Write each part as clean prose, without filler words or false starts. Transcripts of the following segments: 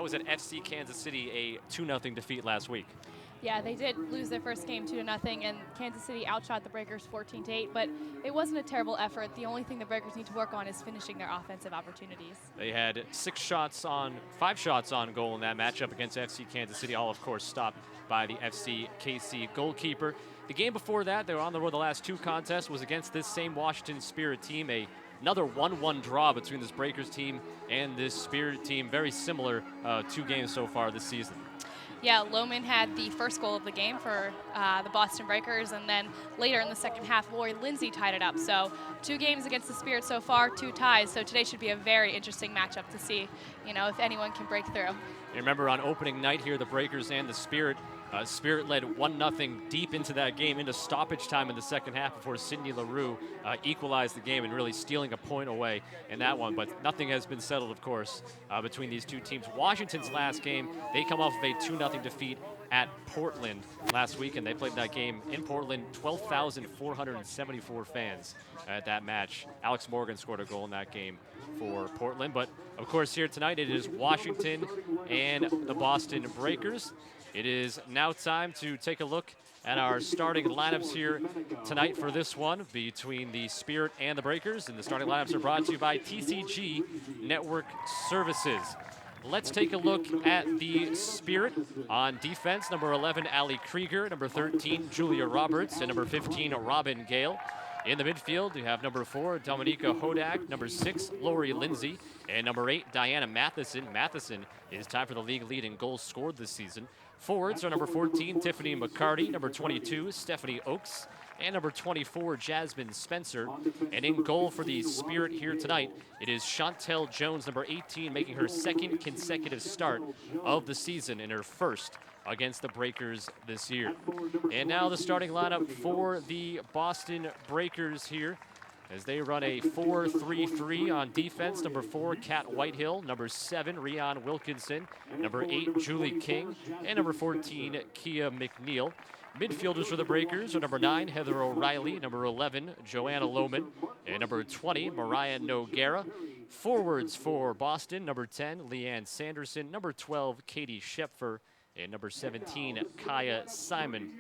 that was at FC Kansas City, a 2-0 defeat last week. Yeah, they did lose their first game 2-0, and Kansas City outshot the Breakers 14-8, but it wasn't a terrible effort. The only thing the Breakers need to work on is finishing their offensive opportunities. They had 5 shots on goal in that matchup against FC Kansas City, all of course stopped by the FC KC goalkeeper. The game before that, they were on the road the last 2 contests, was against this same Washington Spirit team, another 1-1 draw between this Breakers team and this Spirit team. Very similar 2 games so far this season. Yeah, Lohman had the first goal of the game for the Boston Breakers, and then later in the second half, Lori Lindsay tied it up. So 2 games against the Spirit so far, 2 ties. So today should be a very interesting matchup to see, if anyone can break through. You remember on opening night here, the Breakers and the Spirit led 1-0 deep into that game, into stoppage time in the second half before Sydney LaRue equalized the game and really stealing a point away in that one. But nothing has been settled, of course, between these 2 teams. Washington's last game, they come off of a 2-0 defeat at Portland last week, and they played that game in Portland. 12,474 fans at that match. Alex Morgan scored a goal in that game for Portland. But, of course, here tonight it is Washington and the Boston Breakers. It is now time to take a look at our starting lineups here tonight for this one between the Spirit and the Breakers. And the starting lineups are brought to you by TCG Network Services. Let's take a look at the Spirit. On defense, number 11, Allie Krieger, number 13, Julia Roberts, and number 15, Robin Gale. In the midfield, you have number 4, Dominika Hodak, number 6, Lori Lindsay, and number 8, Diana Matheson. Matheson is tied for the league lead in goals scored this season. Forwards are number 14, Tiffany McCarty, number 22, Stephanie Oakes, and number 24, Jasmine Spencer. And in goal for the Spirit here tonight, it is Chantel Jones, number 18, making her 2nd consecutive start of the season and her 1st against the Breakers this year. And now the starting lineup for the Boston Breakers here, as they run a 4-3-3 on defense. Number 4, Kat Whitehill. Number 7, Rian Wilkinson. Number 8, Julie King. And number 14, Kia McNeil. Midfielders for the Breakers are number 9, Heather O'Reilly. Number 11, Joanna Lohman. And number 20, Mariah Noguera. Forwards for Boston, number 10, Leanne Sanderson. Number 12, Katie Schepfer. And number 17, Kaya Simon.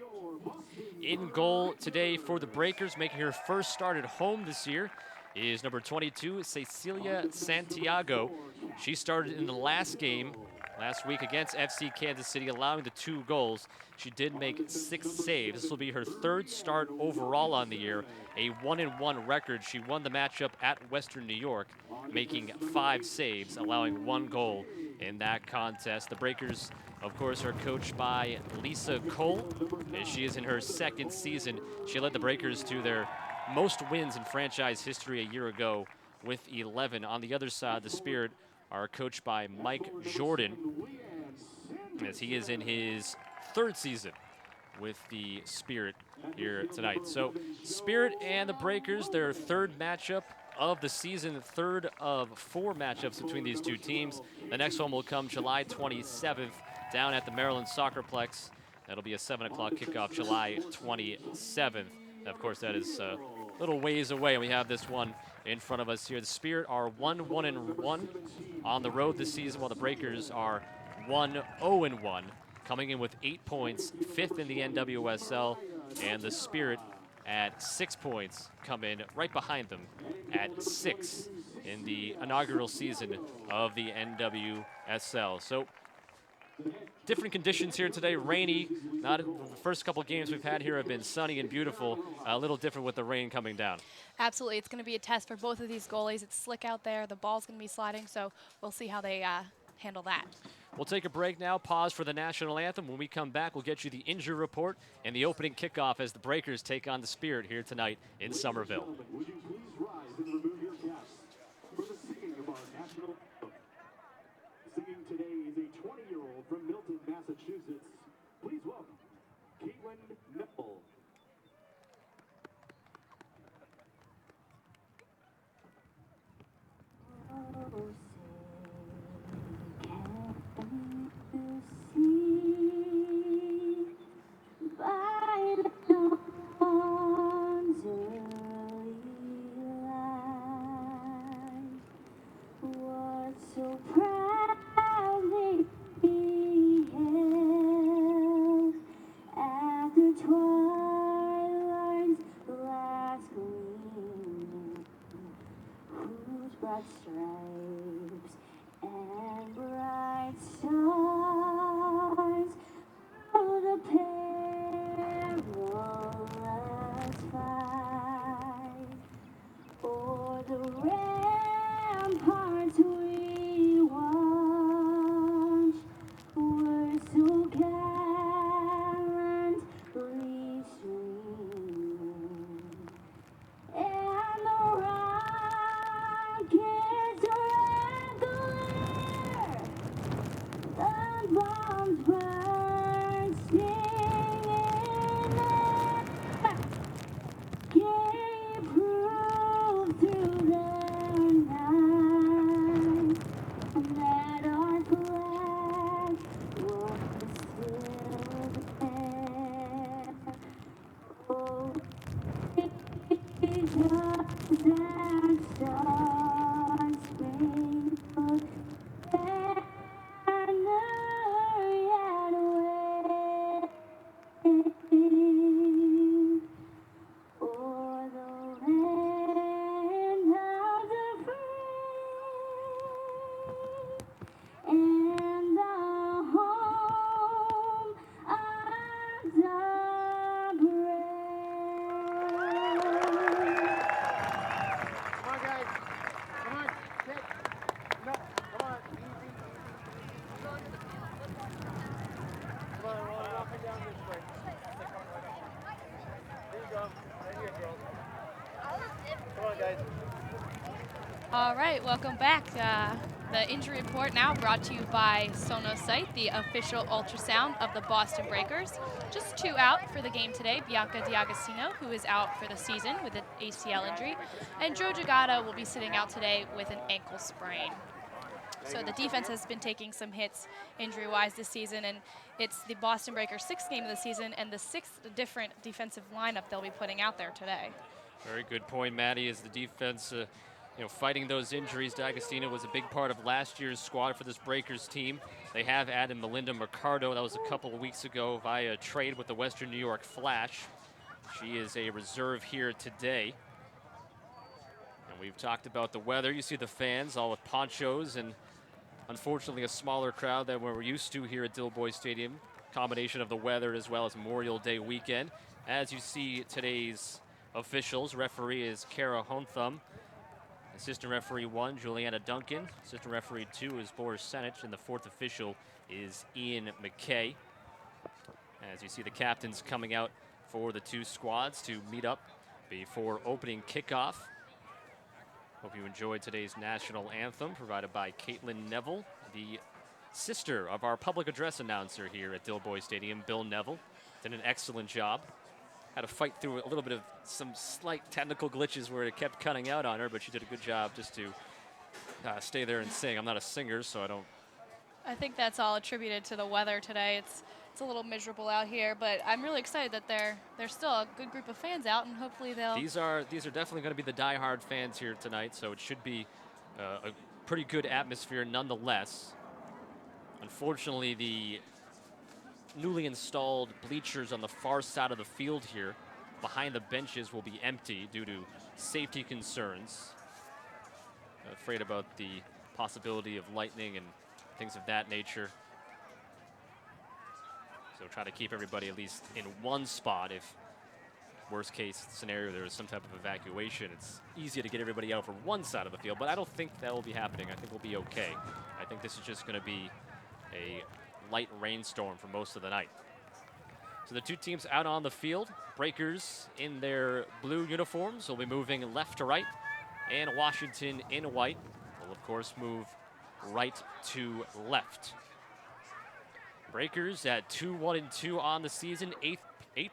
In goal today for the Breakers, making her first start at home this year, is number 22, Cecilia Santiago. She started in the last game last week against FC Kansas City, allowing the 2 goals. She did make 6 saves. This will be her 3rd start overall on the year, a 1-1 record. She won the matchup at Western New York, making 5 saves, allowing 1 goal in that contest. The Breakers, of course, are coached by Lisa Cole, and she is in her 2nd season. She led the Breakers to their most wins in franchise history a year ago with 11. On the other side, the Spirit are coached by Mike Jordan, as he is in his 3rd season with the Spirit here tonight. So Spirit and the Breakers, their 3rd matchup of the season, 3rd of 4 matchups between these 2 teams. The next one will come July 27th down at the Maryland Soccerplex. That'll be a 7 o'clock kickoff, July 27th. Of course, that is a little ways away, and we have this one in front of us here. The Spirit are 1-1-1 on the road this season, while the Breakers are 1-0-1, coming in with 8 points, 5th in the NWSL, and the Spirit at 6 points come in right behind them at 6 in the inaugural season of the NWSL. So different conditions here today. Rainy. Not the first couple games we've had here have been sunny and beautiful. A little different with the rain coming down. Absolutely. It's going to be a test for both of these goalies. It's slick out there. The ball's going to be sliding, so we'll see how they handle that. We'll take a break now, pause for the national anthem. When we come back, we'll get you the injury report and the opening kickoff as the Breakers take on the Spirit here tonight in Somerville. Would you please rise and remove your caps for the singing of our national anthem? Singing today is a 20-year-old from Milton, Massachusetts. Please welcome Caitlin Neville. By the dawn's early light, what so proudly bombs burn, singing gave proof through the night that our flag was still there. Oh, because that star-spangled banner yet waving o'er the land of the free and the home of the brave. Come on, guys. Come on. Sit. No. Come on. Easy. Come on. We're walking down this way. There you go. Right here, girls. Come on, guys. All right, welcome back. The injury report now brought to you by Sonosite, the official ultrasound of the Boston Breakers. Just 2 out for the game today. Bianca D'Agostino, who is out for the season with an ACL injury, and Joe Giagata will be sitting out today with an ankle sprain. So the defense has been taking some hits injury-wise this season, and it's the Boston Breakers' 6th game of the season and the 6th different defensive lineup they'll be putting out there today. Very good point, Maddie, as the defense fighting those injuries. D'Agostino was a big part of last year's squad for this Breakers team. They have added Melinda Mercado. That was a couple of weeks ago via trade with the Western New York Flash. She is a reserve here today. And we've talked about the weather. You see the fans all with ponchos, and unfortunately a smaller crowd than we're used to here at Dilboy Stadium. Combination of the weather as well as Memorial Day weekend. As you see today's officials, referee is Kara Hontham. Assistant referee 1, Juliana Duncan. Assistant referee 2 is Boris Senich, and the 4th official is Ian McKay. As you see the captains coming out for the 2 squads to meet up before opening kickoff. Hope you enjoyed today's national anthem provided by Caitlin Neville, the sister of our public address announcer here at Dilboy Stadium, Bill Neville. Did an excellent job. Had to fight through a little bit of some slight technical glitches where it kept cutting out on her, but she did a good job just to stay there and sing. I'm not a singer, so I don't. I think that's all attributed to the weather today. It's a little miserable out here, but I'm really excited that there's still a good group of fans out, and hopefully they'll. These are definitely going to be the diehard fans here tonight, so it should be a pretty good atmosphere nonetheless. Unfortunately, the newly installed bleachers on the far side of the field here behind the benches will be empty due to safety concerns. Afraid about the possibility of lightning and things of that nature. So try to keep everybody at least in one spot. If worst case scenario there is some type of evacuation, it's easier to get everybody out from one side of the field, but I don't think that will be happening. I think we'll be okay. I think this is just going to be a light rainstorm for most of the night. So the 2 teams out on the field. Breakers in their blue uniforms will be moving left to right, and Washington in white will of course move right to left. Breakers at 2-1-2 on the season, 8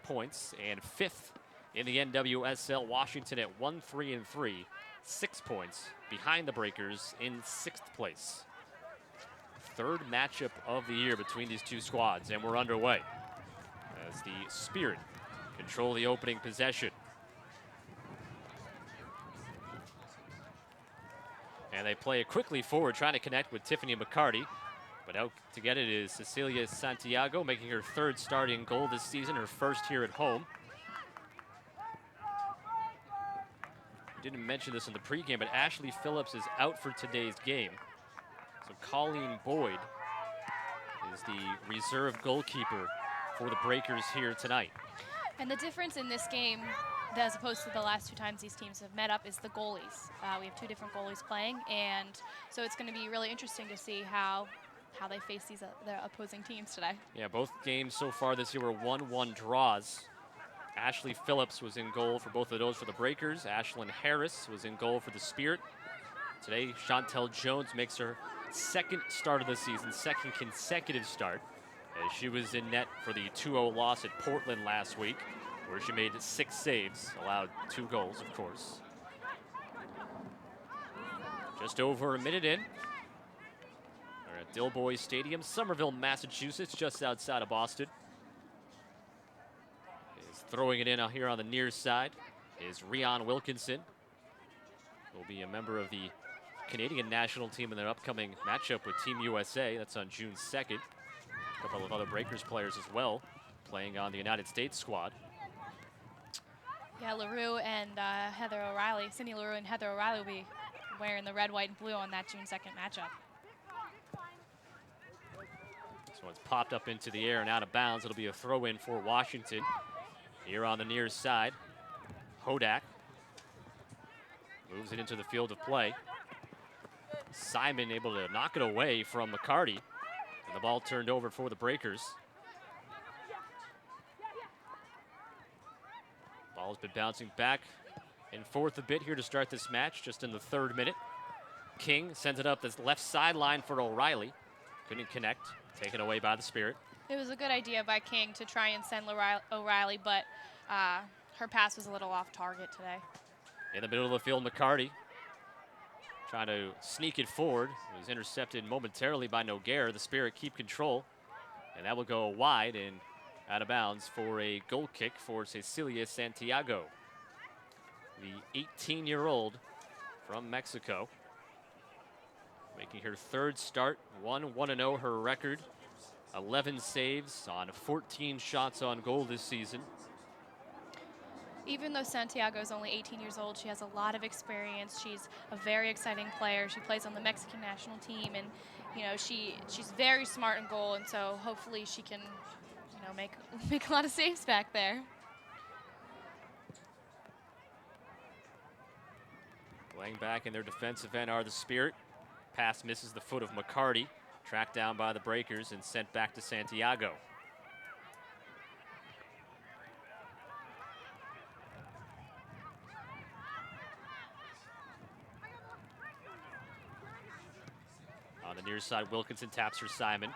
points, and 5th in the NWSL. Washington at 1-3-3, 6 points behind the Breakers in 6th place. 3rd matchup of the year between these 2 squads, and we're underway as the Spirit control the opening possession. And they play it quickly forward, trying to connect with Tiffany McCarty, but out to get it is Cecilia Santiago, making her 3rd starting goal this season, her 1st here at home. I didn't mention this in the pregame, but Ashley Phillips is out for today's game. So Colleen Boyd is the reserve goalkeeper for the Breakers here tonight. And the difference in this game, as opposed to the last 2 times these teams have met up, is the goalies. We have 2 different goalies playing, and so it's going to be really interesting to see how they face their opposing teams today. Yeah, both games so far this year were 1-1 draws. Ashley Phillips was in goal for both of those for the Breakers. Ashlyn Harris was in goal for the Spirit. Today, Chantel Jones makes her second start of the season, second consecutive start, as she was in net for the 2-0 loss at Portland last week, where she made 6 saves, allowed 2 goals, of course. Just over a minute in. We're at Dilboy Stadium, Somerville, Massachusetts, just outside of Boston. Is throwing it in out here on the near side is Rian Wilkinson. Will be a member of the Canadian national team in their upcoming matchup with Team USA. That's on June 2nd. A couple of other Breakers players as well playing on the United States squad. Yeah, LaRue and Heather O'Reilly, Cindy LaRue and Heather O'Reilly will be wearing the red, white, and blue on that June 2nd matchup. This one's popped up into the air and out of bounds. It'll be a throw-in for Washington. Here on the near side, Hodak moves it into the field of play. Simon able to knock it away from McCarty, and the ball turned over for the Breakers. Ball's been bouncing back and forth a bit here to start this match, just in the 3rd minute. King sends it up the left sideline for O'Reilly. Couldn't connect, taken away by the Spirit. It was a good idea by King to try and send O'Reilly, but her pass was a little off target today. In the middle of the field, McCarty trying to sneak it forward. It was intercepted momentarily by Noguera. The Spirit keep control, and that will go wide and out of bounds for a goal kick for Cecilia Santiago, the 18-year-old from Mexico, making her 3rd start, 1-0 her record, 11 saves on 14 shots on goal this season. Even though Santiago is only 18 years old, she has a lot of experience. She's a very exciting player. She plays on the Mexican national team, and you know she's very smart in goal, and so hopefully she can, you know, make a lot of saves back there. Playing back in their defensive end are the Spirit. Pass misses the foot of McCarty, tracked down by the Breakers and sent back to Santiago. On the near side, Wilkinson taps for Simon.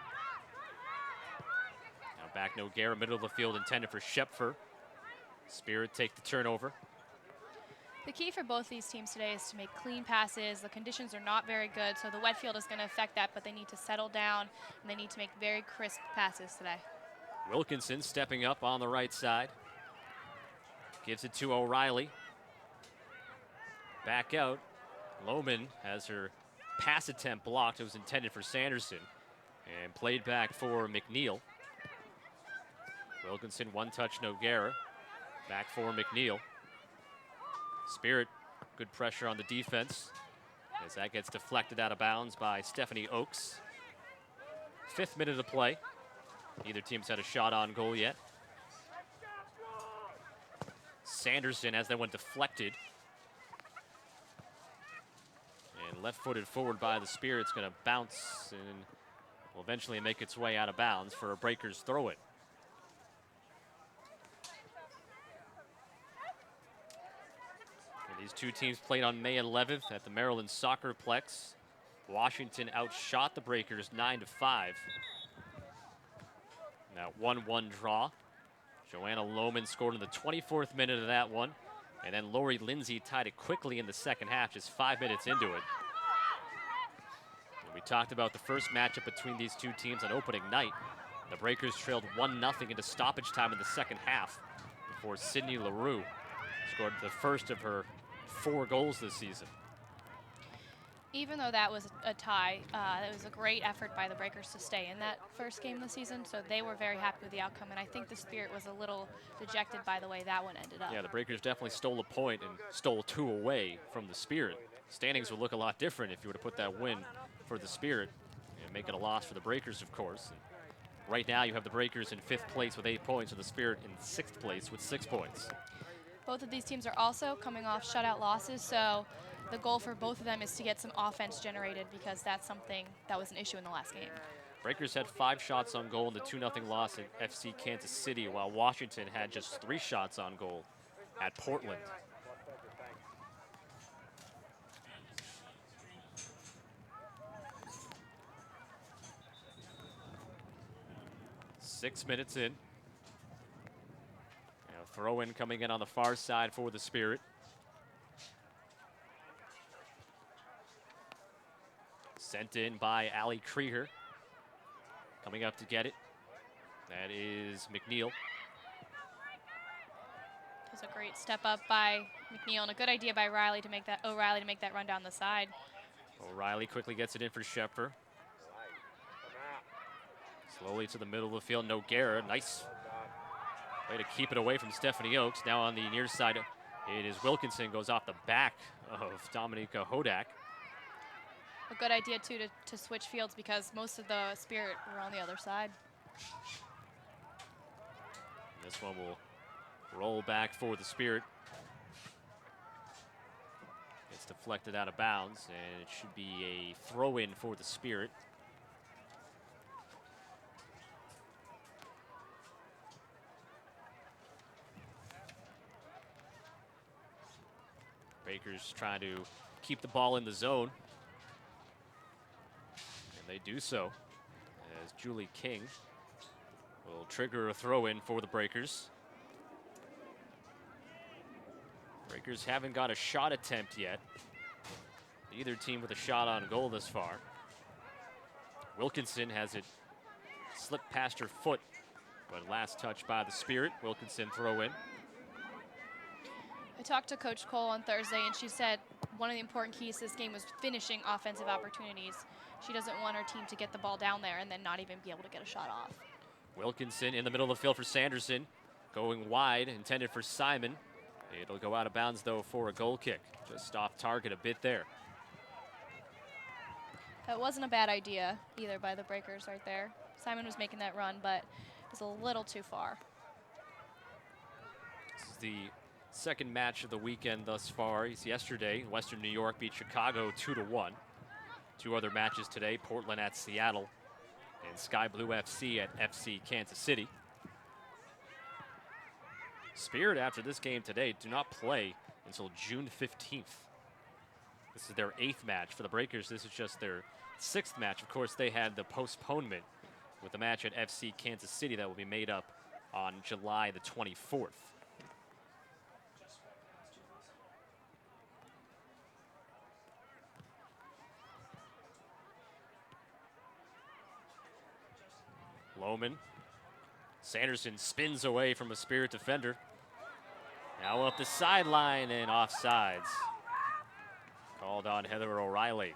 Now back Noguera, middle of the field, intended for Schepfer. Spirit take the turnover. The key for both these teams today is to make clean passes. The conditions are not very good, so the wet field is going to affect that, but they need to settle down, and they need to make very crisp passes today. Wilkinson stepping up on the right side. Gives it to O'Reilly. Back out. Lohman has her pass attempt blocked. It was intended for Sanderson and played back for McNeil. Wilkinson one-touch Noguera. Back for McNeil. Spirit, good pressure on the defense as that gets deflected out of bounds by Stephanie Oakes. 5th minute of play. Neither team's had a shot on goal yet. Sanderson, as that one deflected. And left-footed forward by the Spirit. It's going to bounce and will eventually make its way out of bounds for a Breakers throw-in. These two teams played on May 11th at the Maryland Soccerplex. Washington outshot the Breakers 9-5. Now 1-1 draw. Joanna Lohman scored in the 24th minute of that one. And then Lori Lindsay tied it quickly in the second half, just 5 minutes into it. And we talked about the first matchup between these two teams on opening night. The Breakers trailed 1-0 into stoppage time in the second half before Sydney LaRue scored the first of her 4 goals this season. Even though that was a tie, it was a great effort by the Breakers to stay in that first game of the season, so they were very happy with the outcome, and I think the Spirit was a little dejected by the way that one ended up. Yeah, the Breakers definitely stole a point and stole 2 away from the Spirit. Standings would look a lot different if you were to put that win for the Spirit and make it a loss for the Breakers, of course. And right now you have the Breakers in 5th place with 8 points and the Spirit in 6th place with 6 points. Both of these teams are also coming off shutout losses, so the goal for both of them is to get some offense generated because that's something that was an issue in the last game. Breakers had 5 shots on goal in the 2-0 loss at FC Kansas City, while Washington had just 3 shots on goal at Portland. 6 minutes in. Now throw in coming in on the far side for the Spirit. Sent in by Allie Krieger. Coming up to get it. That is McNeil. It was a great step up by McNeil and a good idea by O'Reilly to make that run down the side. O'Reilly quickly gets it in for Scheffer. Slowly to the middle of the field. Noguera, nice way to keep it away from Stephanie Oakes. Now on the near side, it is Wilkinson, goes off the back of Dominika Hodak. A good idea, too, to switch fields because most of the Spirit were on the other side. This one will roll back for the Spirit. It's deflected out of bounds, and it should be a throw-in for the Spirit. Breakers trying to keep the ball in the zone. And they do so as Julie King will trigger a throw-in for the Breakers. Breakers haven't got a shot attempt yet. Either team with a shot on goal this far. Wilkinson has it slipped past her foot, but last touch by the Spirit. Wilkinson throw in. I talked to Coach Cole on Thursday, and she said one of the important keys to this game was finishing offensive opportunities. She doesn't want her team to get the ball down there and then not even be able to get a shot off. Wilkinson in the middle of the field for Sanderson. Going wide, intended for Simon. It'll go out of bounds, though, for a goal kick. Just off target a bit there. That wasn't a bad idea either by the Breakers right there. Simon was making that run, but it was a little too far. This is the second match of the weekend thus far. Yesterday, Western New York beat Chicago 2-1. Two other matches today, Portland at Seattle and Sky Blue FC at FC Kansas City. Spirit, after this game today, do not play until June 15th. This is their 8th match. For the Breakers, this is just their 6th match. Of course, they had the postponement with the match at FC Kansas City that will be made up on July the 24th. Lohman. Sanderson spins away from a Spirit defender. Now up the sideline and offsides. Called on Heather O'Reilly.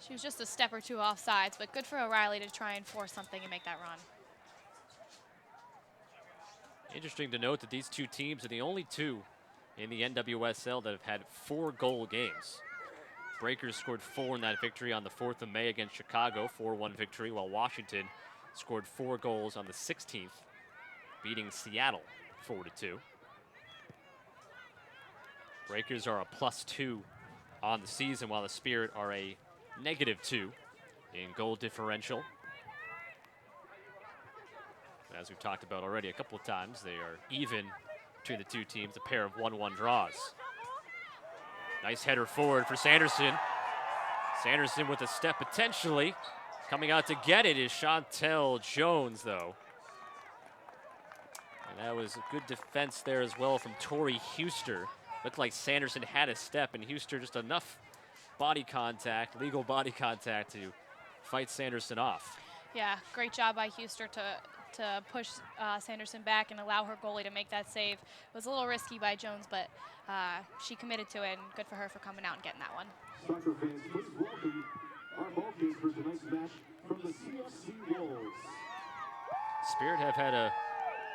She was just a step or two offsides, but good for O'Reilly to try and force something and make that run. Interesting to note that these two teams are the only two in the NWSL that have had 4-goal games. Breakers scored 4 in that victory on the 4th of May against Chicago, 4-1 victory, while Washington scored 4 goals on the 16th, beating Seattle 4-2. Breakers are a +2 on the season, while the Spirit are a -2 in goal differential. As we've talked about already a couple of times, they are even between the two teams, a pair of 1-1 draws. Nice header forward for Sanderson. Sanderson with a step potentially. Coming out to get it is Chantel Jones, though. And that was a good defense there as well from Tori Huster. Looked like Sanderson had a step, and Huster just enough body contact, legal body contact, to fight Sanderson off. Yeah, great job by Huster to push Sanderson back and allow her goalie to make that save. It was a little risky by Jones, but she committed to it, and good for her for coming out and getting that one. Soccer fans, please welcome our ball game for tonight's match from the CFC Wolves. Spirit have had a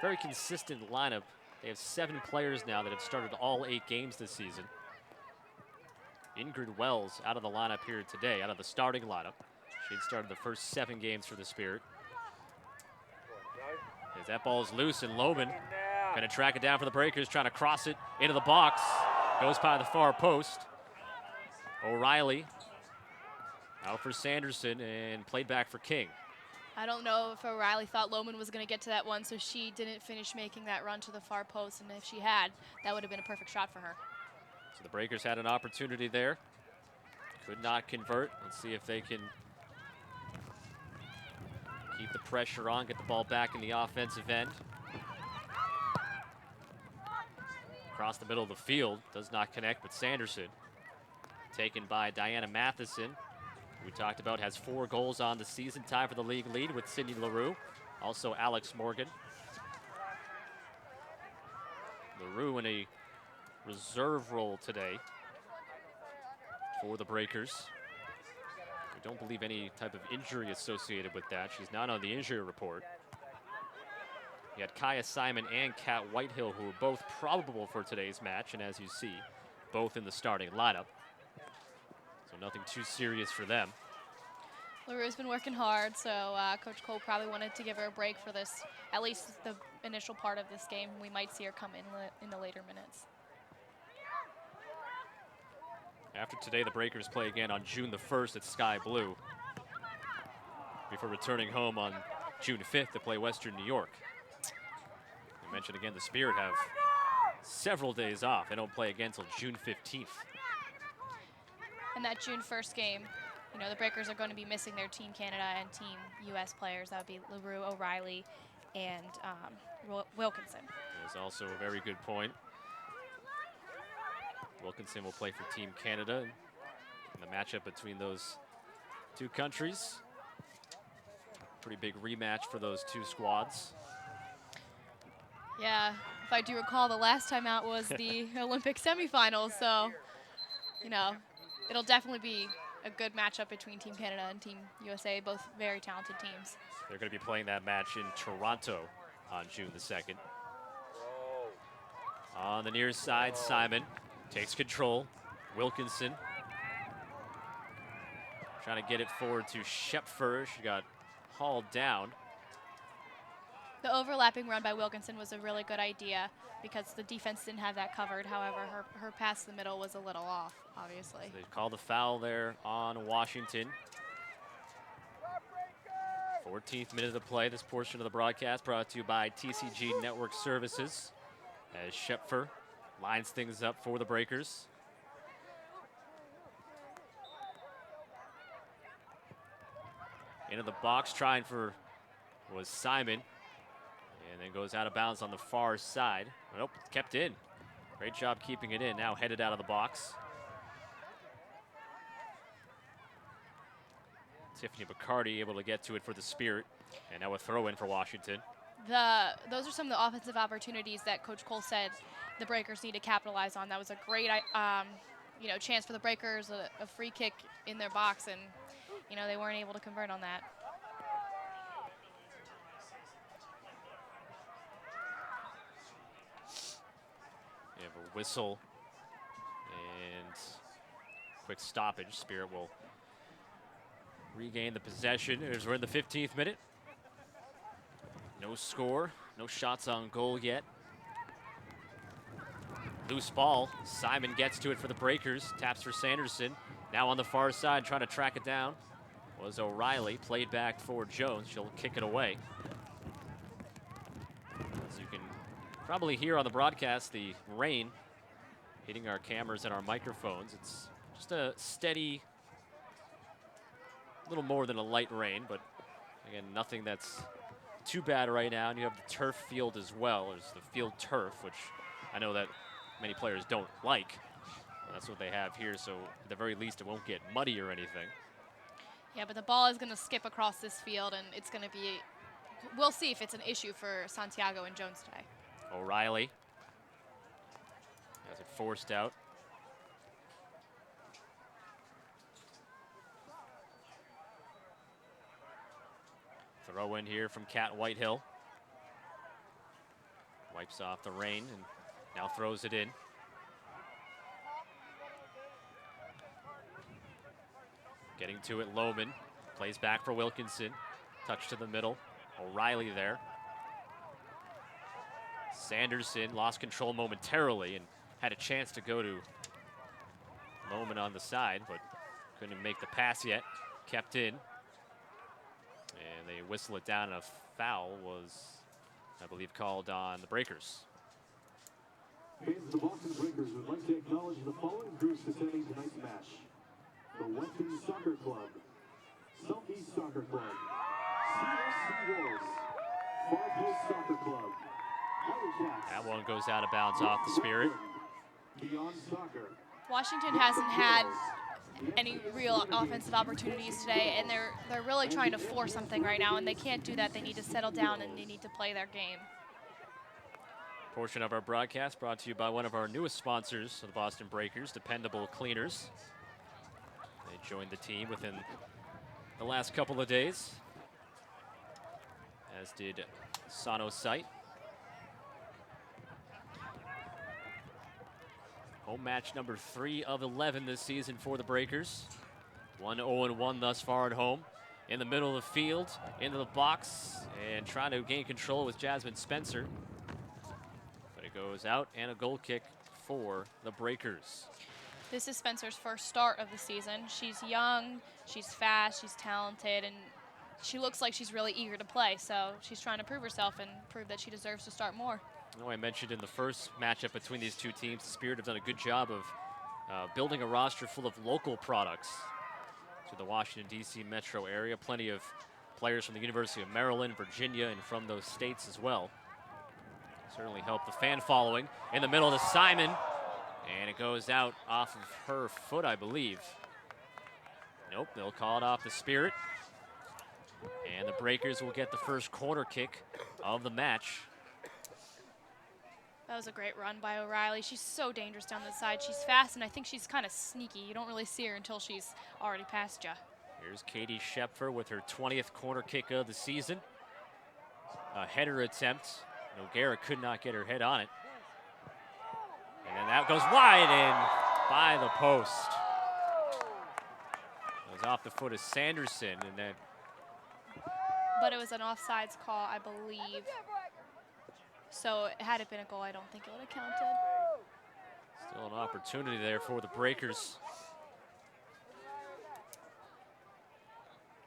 very consistent lineup. They have 7 players now that have started all 8 games this season. Ingrid Wells out of the lineup here today, out of the starting lineup. She had started the first 7 games for the Spirit. As that ball is loose, and Lohman going to track it down for the Breakers, trying to cross it into the box. Goes by the far post. O'Reilly out for Sanderson and played back for King. I don't know if O'Reilly thought Lohman was going to get to that one, so she didn't finish making that run to the far post, and if she had, that would have been a perfect shot for her. So the Breakers had an opportunity there. Could not convert. Let's see if they can keep the pressure on, get the ball back in the offensive end. Across the middle of the field, does not connect, but Sanderson, taken by Diana Matheson, who we talked about, has 4 goals on the season, tied for the league lead with Sydney LaRue. Also Alex Morgan. LaRue in a reserve role today for the Breakers. We don't believe any type of injury associated with that. She's not on the injury report. You had Kaya Simon and Kat Whitehill, who are both probable for today's match, and as you see, both in the starting lineup. So nothing too serious for them. LaRue's been working hard, so Coach Cole probably wanted to give her a break for this, at least the initial part of this game. We might see her come in the later minutes. After today, the Breakers play again on June the 1st at Sky Blue, before returning home on June 5th to play Western New York. I mentioned again, the Spirit have several days off. They don't play again until June 15th. And that June 1st game, you know, the Breakers are going to be missing their Team Canada and Team US players. That would be LaRue, O'Reilly, and Wilkinson. That's also a very good point. Wilkinson will play for Team Canada in the matchup between those two countries. Pretty big rematch for those two squads. Yeah, if I do recall, the last time out was the Olympic semifinals, so, you know, it'll definitely be a good matchup between Team Canada and Team USA, both very talented teams. They're going to be playing that match in Toronto on June the 2nd. On the near side, Simon takes control. Wilkinson trying to get it forward to Shepfer. She got hauled down. The overlapping run by Wilkinson was a really good idea because the defense didn't have that covered. However, her pass to the middle was a little off, obviously. So they call the foul there on Washington. 14th minute of play. This portion of the broadcast brought to you by TCG Network Services, as Shepfer lines things up for the Breakers. Into the box, trying for was Simon. And then goes out of bounds on the far side. Nope, kept in. Great job keeping it in. Now headed out of the box. Tiffany Bacardi able to get to it for the Spirit. And now a throw in for Washington. Those are some of the offensive opportunities that Coach Cole said the Breakers need to capitalize on. That was a great you know, chance for the Breakers, a free kick in their box, and you know, they weren't able to convert on that. You have a whistle and quick stoppage. Spirit will regain the possession as we're in the 15th minute. No score, no shots on goal yet. Loose ball. Simon gets to it for the Breakers. Taps for Sanderson. Now on the far side, trying to track it down was O'Reilly. Played back for Jones. She'll kick it away. As you can probably hear on the broadcast, the rain hitting our cameras and our microphones. It's just a steady, a little more than a light rain, but again, nothing that's too bad right now. And you have the turf field as well. There's the field turf, which I know that many players don't like. That's what they have here, so at the very least it won't get muddy or anything. Yeah, but the ball is going to skip across this field, and it's going to be, we'll see if it's an issue for Santiago and Jones today. O'Reilly has it forced out. Throw in here from Kat Whitehill. Wipes off the rain and now throws it in. Getting to it, Lohman. Plays back for Wilkinson. Touch to the middle. O'Reilly there. Sanderson lost control momentarily and had a chance to go to Lohman on the side, but couldn't make the pass yet. Kept in. And they whistle it down, and a foul was, I believe, called on the Breakers. Fans of the Boston Breakers would like to acknowledge the following groups attending tonight's match. The That one goes out of bounds off the Spirit. Beyond soccer. Washington hasn't had any real offensive opportunities today, and they're really trying to force something right now, and they can't do that. They need to settle down and they need to play their game. Portion of our broadcast brought to you by one of our newest sponsors of the Boston Breakers, Dependable Cleaners. They joined the team within the last couple of days, as did Sano Sight. Home match number 3 of 11 this season for the Breakers. 1-0-1 thus far at home. In the middle of the field, into the box, and trying to gain control with Jasmine Spencer. But it goes out, and a goal kick for the Breakers. This is Spencer's first start of the season. She's young, she's fast, she's talented, and she looks like she's really eager to play. So she's trying to prove herself and prove that she deserves to start more. I know I mentioned in the first matchup between these two teams, the Spirit have done a good job of building a roster full of local products to the Washington, D.C. metro area. Plenty of players from the University of Maryland, Virginia, and from those states as well. Certainly helped the fan following. In the middle to Simon, and it goes out off of her foot, I believe. Nope, they'll call it off the Spirit. And the Breakers will get the first corner kick of the match. That was a great run by O'Reilly. She's so dangerous down the side. She's fast, and I think she's kind of sneaky. You don't really see her until she's already past you. Here's Katie Schepfer with her 20th corner kick of the season. A header attempt. Noguera could not get her head on it. And then that goes wide and by the post. It was off the foot of Sanderson, and then... But it was an offsides call, I believe. So had it been a goal, I don't think it would have counted. Still an opportunity there for the Breakers.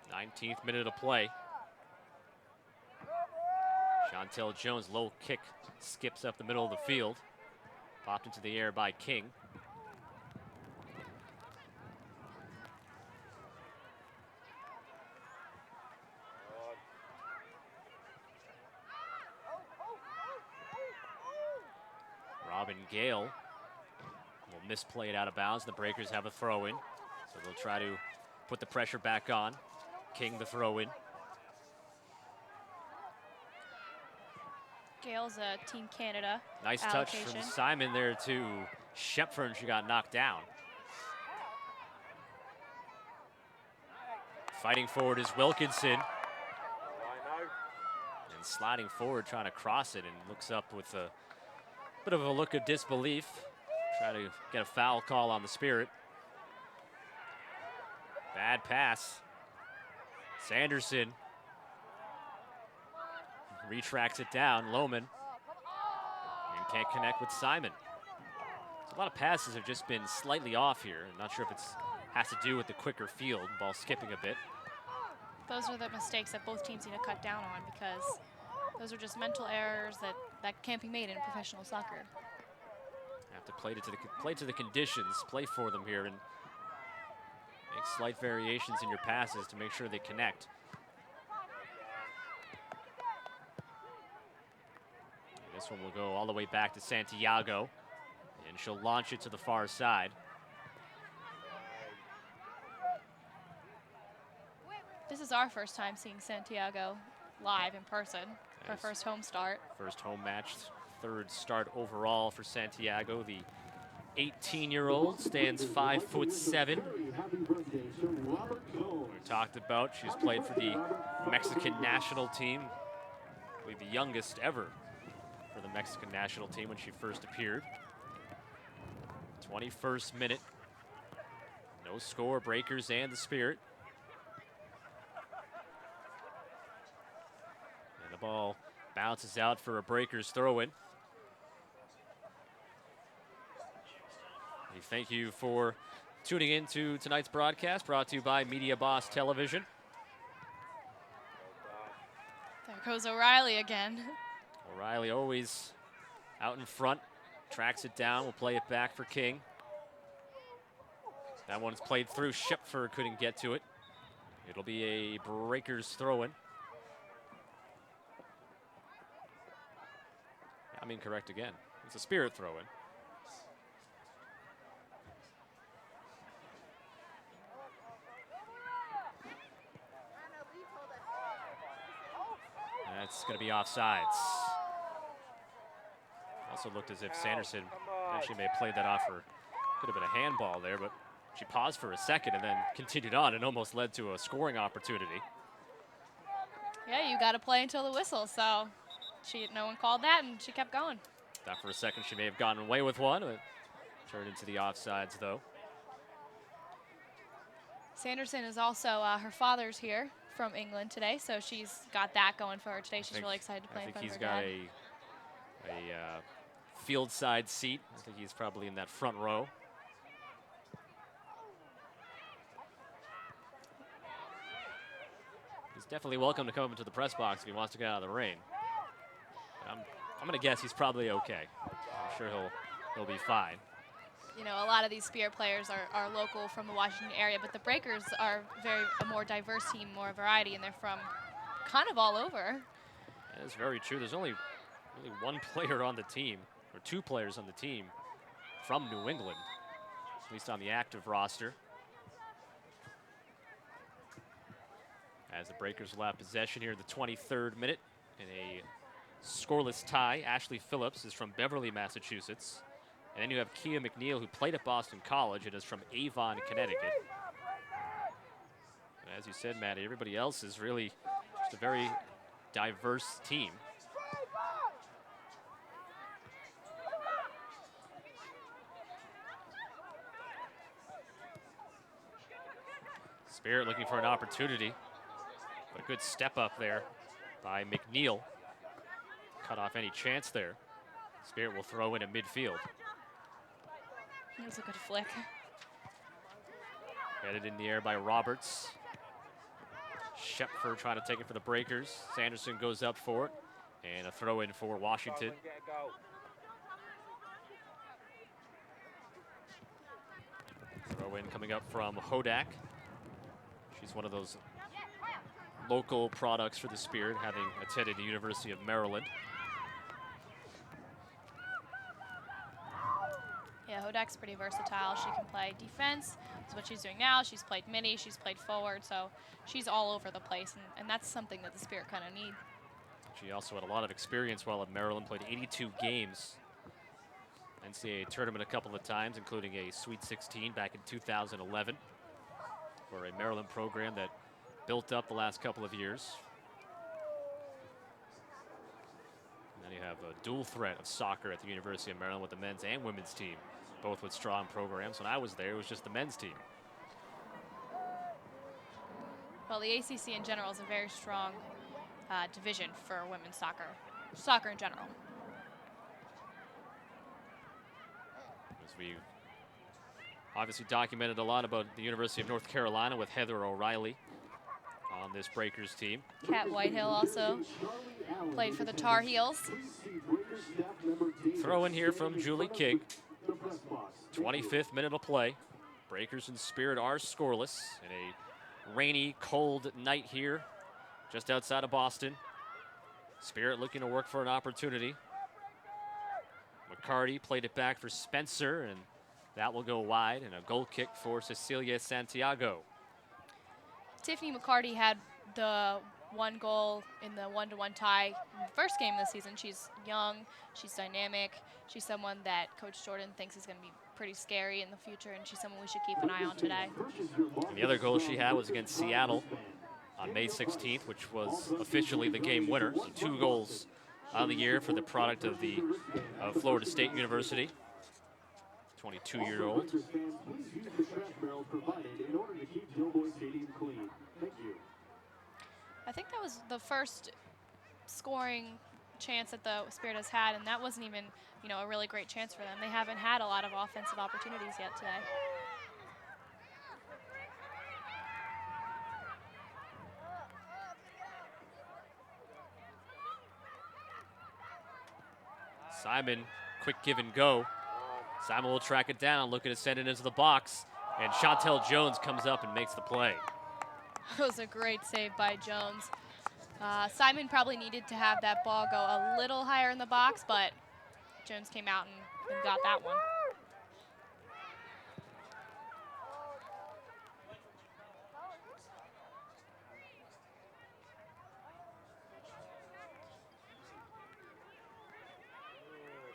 19th minute of play. Chantel Jones, low kick, skips up the middle of the field. Popped into the air by King. Robin Gale will misplay it out of bounds. The Breakers have a throw-in, so they'll try to put the pressure back on. King the throw-in. Gale's a Team Canada Nice allocation. touch from Simon there to Schepfer, and she got knocked down. Fighting forward is Wilkinson. And sliding forward, trying to cross it, and looks up with a bit of a look of disbelief. Try to get a foul call on the Spirit. Bad pass. Sanderson retracts it down. Lohman. And can't connect with Simon. So a lot of passes have just been slightly off here. I'm not sure if it's has to do with the quicker field, ball skipping a bit. Those are the mistakes that both teams need to cut down on, because those are just mental errors that can't be made in professional soccer. Have to play to the conditions, play for them here, and make slight variations in your passes to make sure they connect. And this one will go all the way back to Santiago, and she'll launch it to the far side. This is our first time seeing Santiago live in person. Her Nice. first home start. First home match, third start overall for Santiago. The 18-year-old stands 5'7". Happy birthday to Robert Cole. We talked about she's played for the Mexican national team. I believe the youngest ever for the Mexican national team when she first appeared. 21st minute. No score, Breakers and the Spirit. And the ball bounces out for a Breakers throw-in. We thank you for tuning in to tonight's broadcast, brought to you by Media Boss Television. There goes O'Reilly again. O'Reilly always out in front, tracks it down, will play it back for King. That one's played through, Schepfer couldn't get to it. It'll be a Breakers throw-in. I'm incorrect again. It's a Spirit throw-in. That's going to be offsides. Also looked as if Sanderson actually may have played that off for, could have been a handball there, but she paused for a second and then continued on and almost led to a scoring opportunity. Yeah, you got to play until the whistle, so no one called that, and she kept going. Thought for a second she may have gotten away with one, but turned into the offsides, though. Sanderson is also, her father's here from England today, so she's got that going for her today. She's really excited to play in front of her dad. I think he's got a field side seat. I think he's probably in that front row. He's definitely welcome to come up into the press box if he wants to get out of the rain. I'm going to guess he's probably okay. I'm sure he'll be fine. You know, a lot of these Spirit players are local from the Washington area, but the Breakers are a more diverse team, more variety, and they're from kind of all over. That is very true. There's only really one player on the team, or two players on the team from New England, at least on the active roster. As the Breakers will have possession here in the 23rd minute in a scoreless tie. Ashley Phillips is from Beverly, Massachusetts. And then you have Kia McNeil, who played at Boston College and is from Avon, Connecticut. And as you said, Maddie, everybody else is really just a very diverse team. Spirit looking for an opportunity, but a good step up there by McNeil. Cut off any chance there. Spirit will throw in at midfield. That was a good flick. Headed in the air by Roberts. Shepford trying to take it for the Breakers. Sanderson goes up for it. And a throw in for Washington. Throw in coming up from Hodak. She's one of those local products for the Spirit, having attended the University of Maryland. Yeah, Hodak's pretty versatile. She can play defense. That's what she's doing now. She's played midi, she's played forward, so she's all over the place, and that's something that the Spirit kind of need. She also had a lot of experience while at Maryland, played 82 games. NCAA tournament a couple of times, including a Sweet 16 back in 2011 for a Maryland program that built up the last couple of years. And then you have a dual threat of soccer at the University of Maryland with the men's and women's team, both with strong programs. When I was there, it was just the men's team. Well, the ACC in general is a very strong division for women's soccer in general. As we obviously documented a lot about the University of North Carolina with Heather O'Reilly on this Breakers team. Kat Whitehill also played for the Tar Heels. Throw in here from Julie King. 25th minute of play. Breakers and Spirit are scoreless in a rainy, cold night here just outside of Boston. Spirit looking to work for an opportunity. McCarty played it back for Spencer, and that will go wide, and a goal kick for Cecilia Santiago. Tiffany McCarty had the one goal in the 1-1 tie in the first game of the season. She's young, she's dynamic, she's someone that Coach Jordan thinks is going to be pretty scary in the future, and she's someone we should keep an eye on today. And the other goal she had was against Seattle on May 16th, which was officially the game winner. So 2 goals on the year for the product of the Florida State University. 22-year-old. I think that was the first scoring chance that the Spirit has had, and that wasn't even, a really great chance for them. They haven't had a lot of offensive opportunities yet today. Simon, quick give and go. Simon will track it down, looking to send it into the box, and Chantel Jones comes up and makes the play. That was a great save by Jones. Simon probably needed to have that ball go a little higher in the box, but Jones came out and got that one.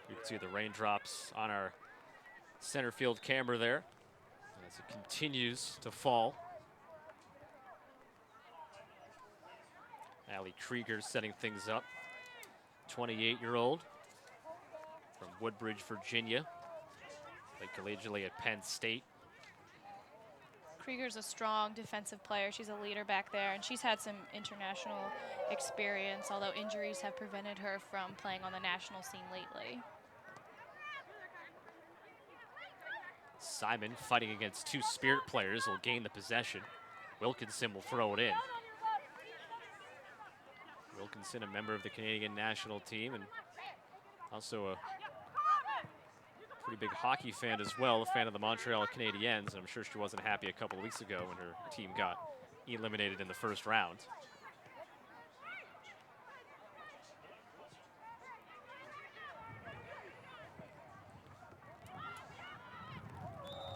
You can see the raindrops on our center field camera there as it continues to fall. Allie Krieger setting things up. 28-year-old from Woodbridge, Virginia. Played collegiately at Penn State. Krieger's a strong defensive player. She's a leader back there, and she's had some international experience, although injuries have prevented her from playing on the national scene lately. Simon fighting against two Spirit players will gain the possession. Wilkinson will throw it in. Wilkinson, a member of the Canadian national team and also a pretty big hockey fan as well, a fan of the Montreal Canadiens. And I'm sure she wasn't happy a couple of weeks ago when her team got eliminated in the first round.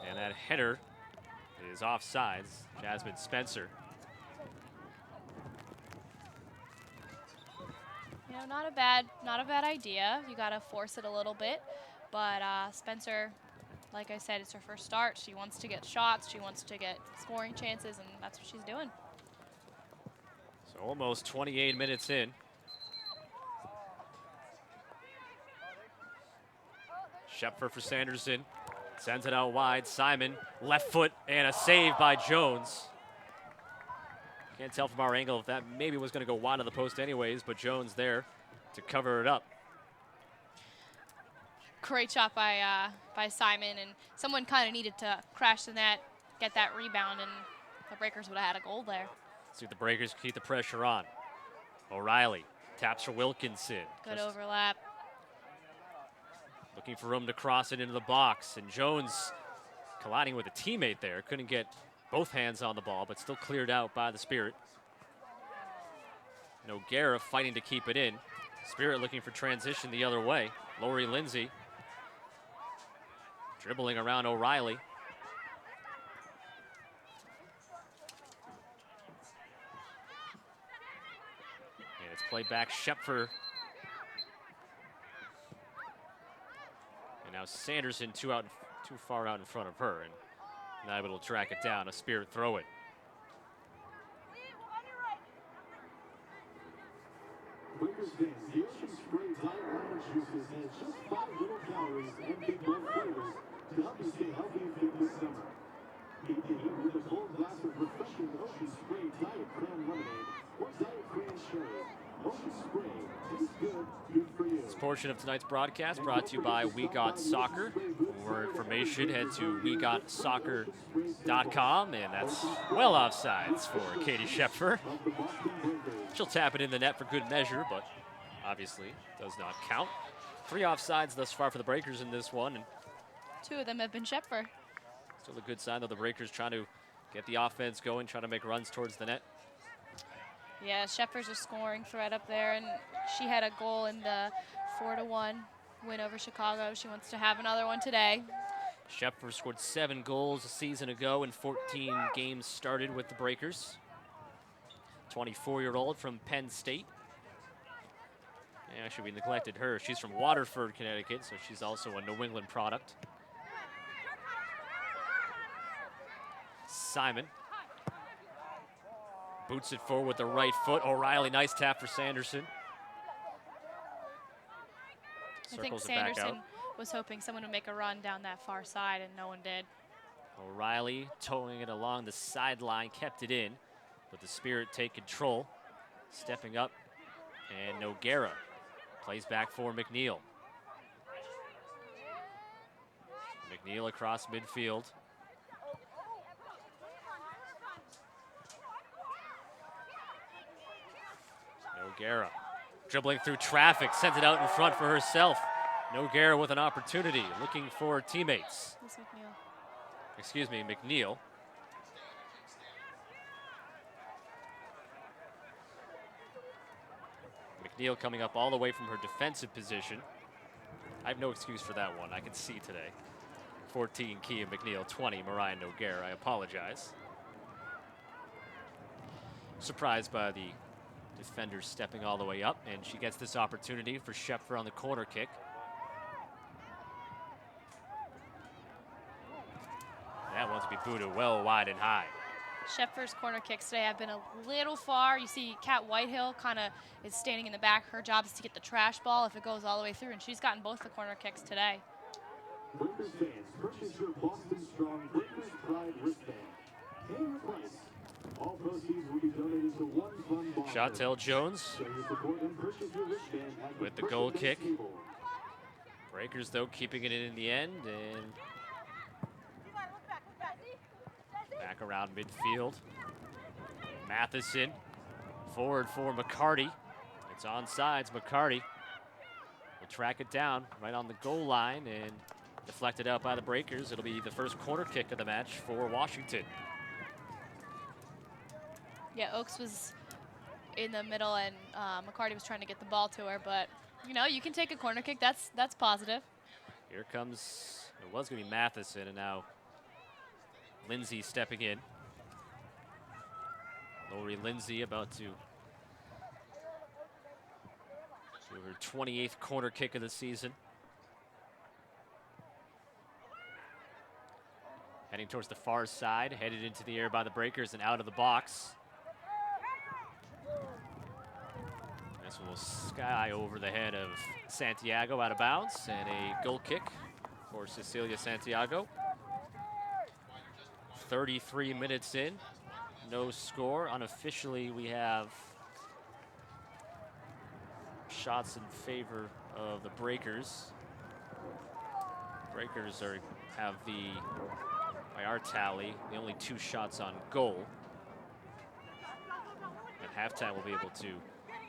And that header is offsides. Jasmine Spencer. You know, not a bad idea. You got to force it a little bit, but Spencer, like I said, it's her first start. She wants to get shots. She wants to get scoring chances, and that's what she's doing. So almost 28 minutes in. Shepfer for Sanderson. Sends it out wide. Simon, left foot, and a save by Jones. Can't tell from our angle if that maybe was going to go wide of the post anyways, but Jones there to cover it up. Great shot by Simon, and someone kind of needed to crash the net, get that rebound, and the Breakers would have had a goal there. See if the Breakers keep the pressure on. O'Reilly taps for Wilkinson. Good overlap. Looking for room to cross it into the box, and Jones colliding with a teammate there. Couldn't get both hands on the ball, but still cleared out by the Spirit. And O'Gara fighting to keep it in. Spirit looking for transition the other way. Lori Lindsay dribbling around O'Reilly. And it's played back Shepfer. And now Sanderson too far out in front of her, and not able to track it down. A Spirit throw it. Breakers fans, the Ocean Spray Diet Lemon Juices has just 5 little calories and big bold flavors to help you stay healthy and fit this summer. Keep the heat with a cold glass of refreshing Ocean Spray Diet Cran Lemonade or Diet Cran Cherry. Ocean Spray tastes good, good for you. This portion of tonight's broadcast brought to you by We Got Soccer. For more information, head to wegotsoccer.com, and that's well offsides for Katie Shepfer. She'll tap it in the net for good measure, but obviously does not count. 3 offsides thus far for the Breakers in this one, and 2 of them have been Shepfer. still a good sign, though, the Breakers trying to get the offense going, trying to make runs towards the net. Yeah, Shepfer's a scoring threat up there, and she had a goal in the 4-1 win over Chicago. She wants to have another one today. Shepfer scored 7 goals a season ago in 14 games started with the Breakers. 24-year-old from Penn State. Yeah, actually, we neglected her. She's from Waterford, Connecticut, so she's also a New England product. Simon boots it forward with the right foot. O'Reilly, nice tap for Sanderson. I think Sanderson was hoping someone would make a run down that far side, and no one did. O'Reilly towing it along the sideline, kept it in, but the Spirit take control. Stepping up, and O'Gara plays back for McNeil. McNeil across midfield. O'Gara dribbling through traffic, sends it out in front for herself. O'Gara with an opportunity, looking for teammates. This McNeil. Excuse me, McNeil. McNeil coming up all the way from her defensive position. I have no excuse for that one. I can see today. 14, Kia McNeil. 20, Mariah Noguer. I apologize. Surprised by the defender stepping all the way up, and she gets this opportunity for Schepfer on the corner kick. That one's to be booted well wide and high. Schepfer's corner kicks today have been a little far. You see Kat Whitehill kind of is standing in the back. Her job is to get the trash ball if it goes all the way through, and she's gotten both the corner kicks today. Breakers fans, purchase your Boston Strong Breakers Pride wristband. Pay your price. All proceeds will be donated to one fund bar. Chantel Jones Show your support and purchase your wristband at with the goal kick. table. Breakers, though, keeping it in the end, and back around midfield. Matheson forward for McCarty. It's onside. McCarty will track it down right on the goal line and deflected out by the Breakers. It'll be the first corner kick of the match for Washington. Yeah, Oakes was in the middle, and McCarty was trying to get the ball to her, but you know, you can take a corner kick. That's positive. Here comes, it was going to be Matheson, and now Lindsay stepping in. Lori Lindsay about to do her 28th corner kick of the season. Heading towards the far side, headed into the air by the Breakers and out of the box. This one will sky over the head of Santiago, out of bounds, and a goal kick for Cecilia Santiago. 33 minutes in, no score. Unofficially, we have shots in favor of the Breakers. Breakers have by our tally, the only 2 shots on goal. At halftime, we'll be able to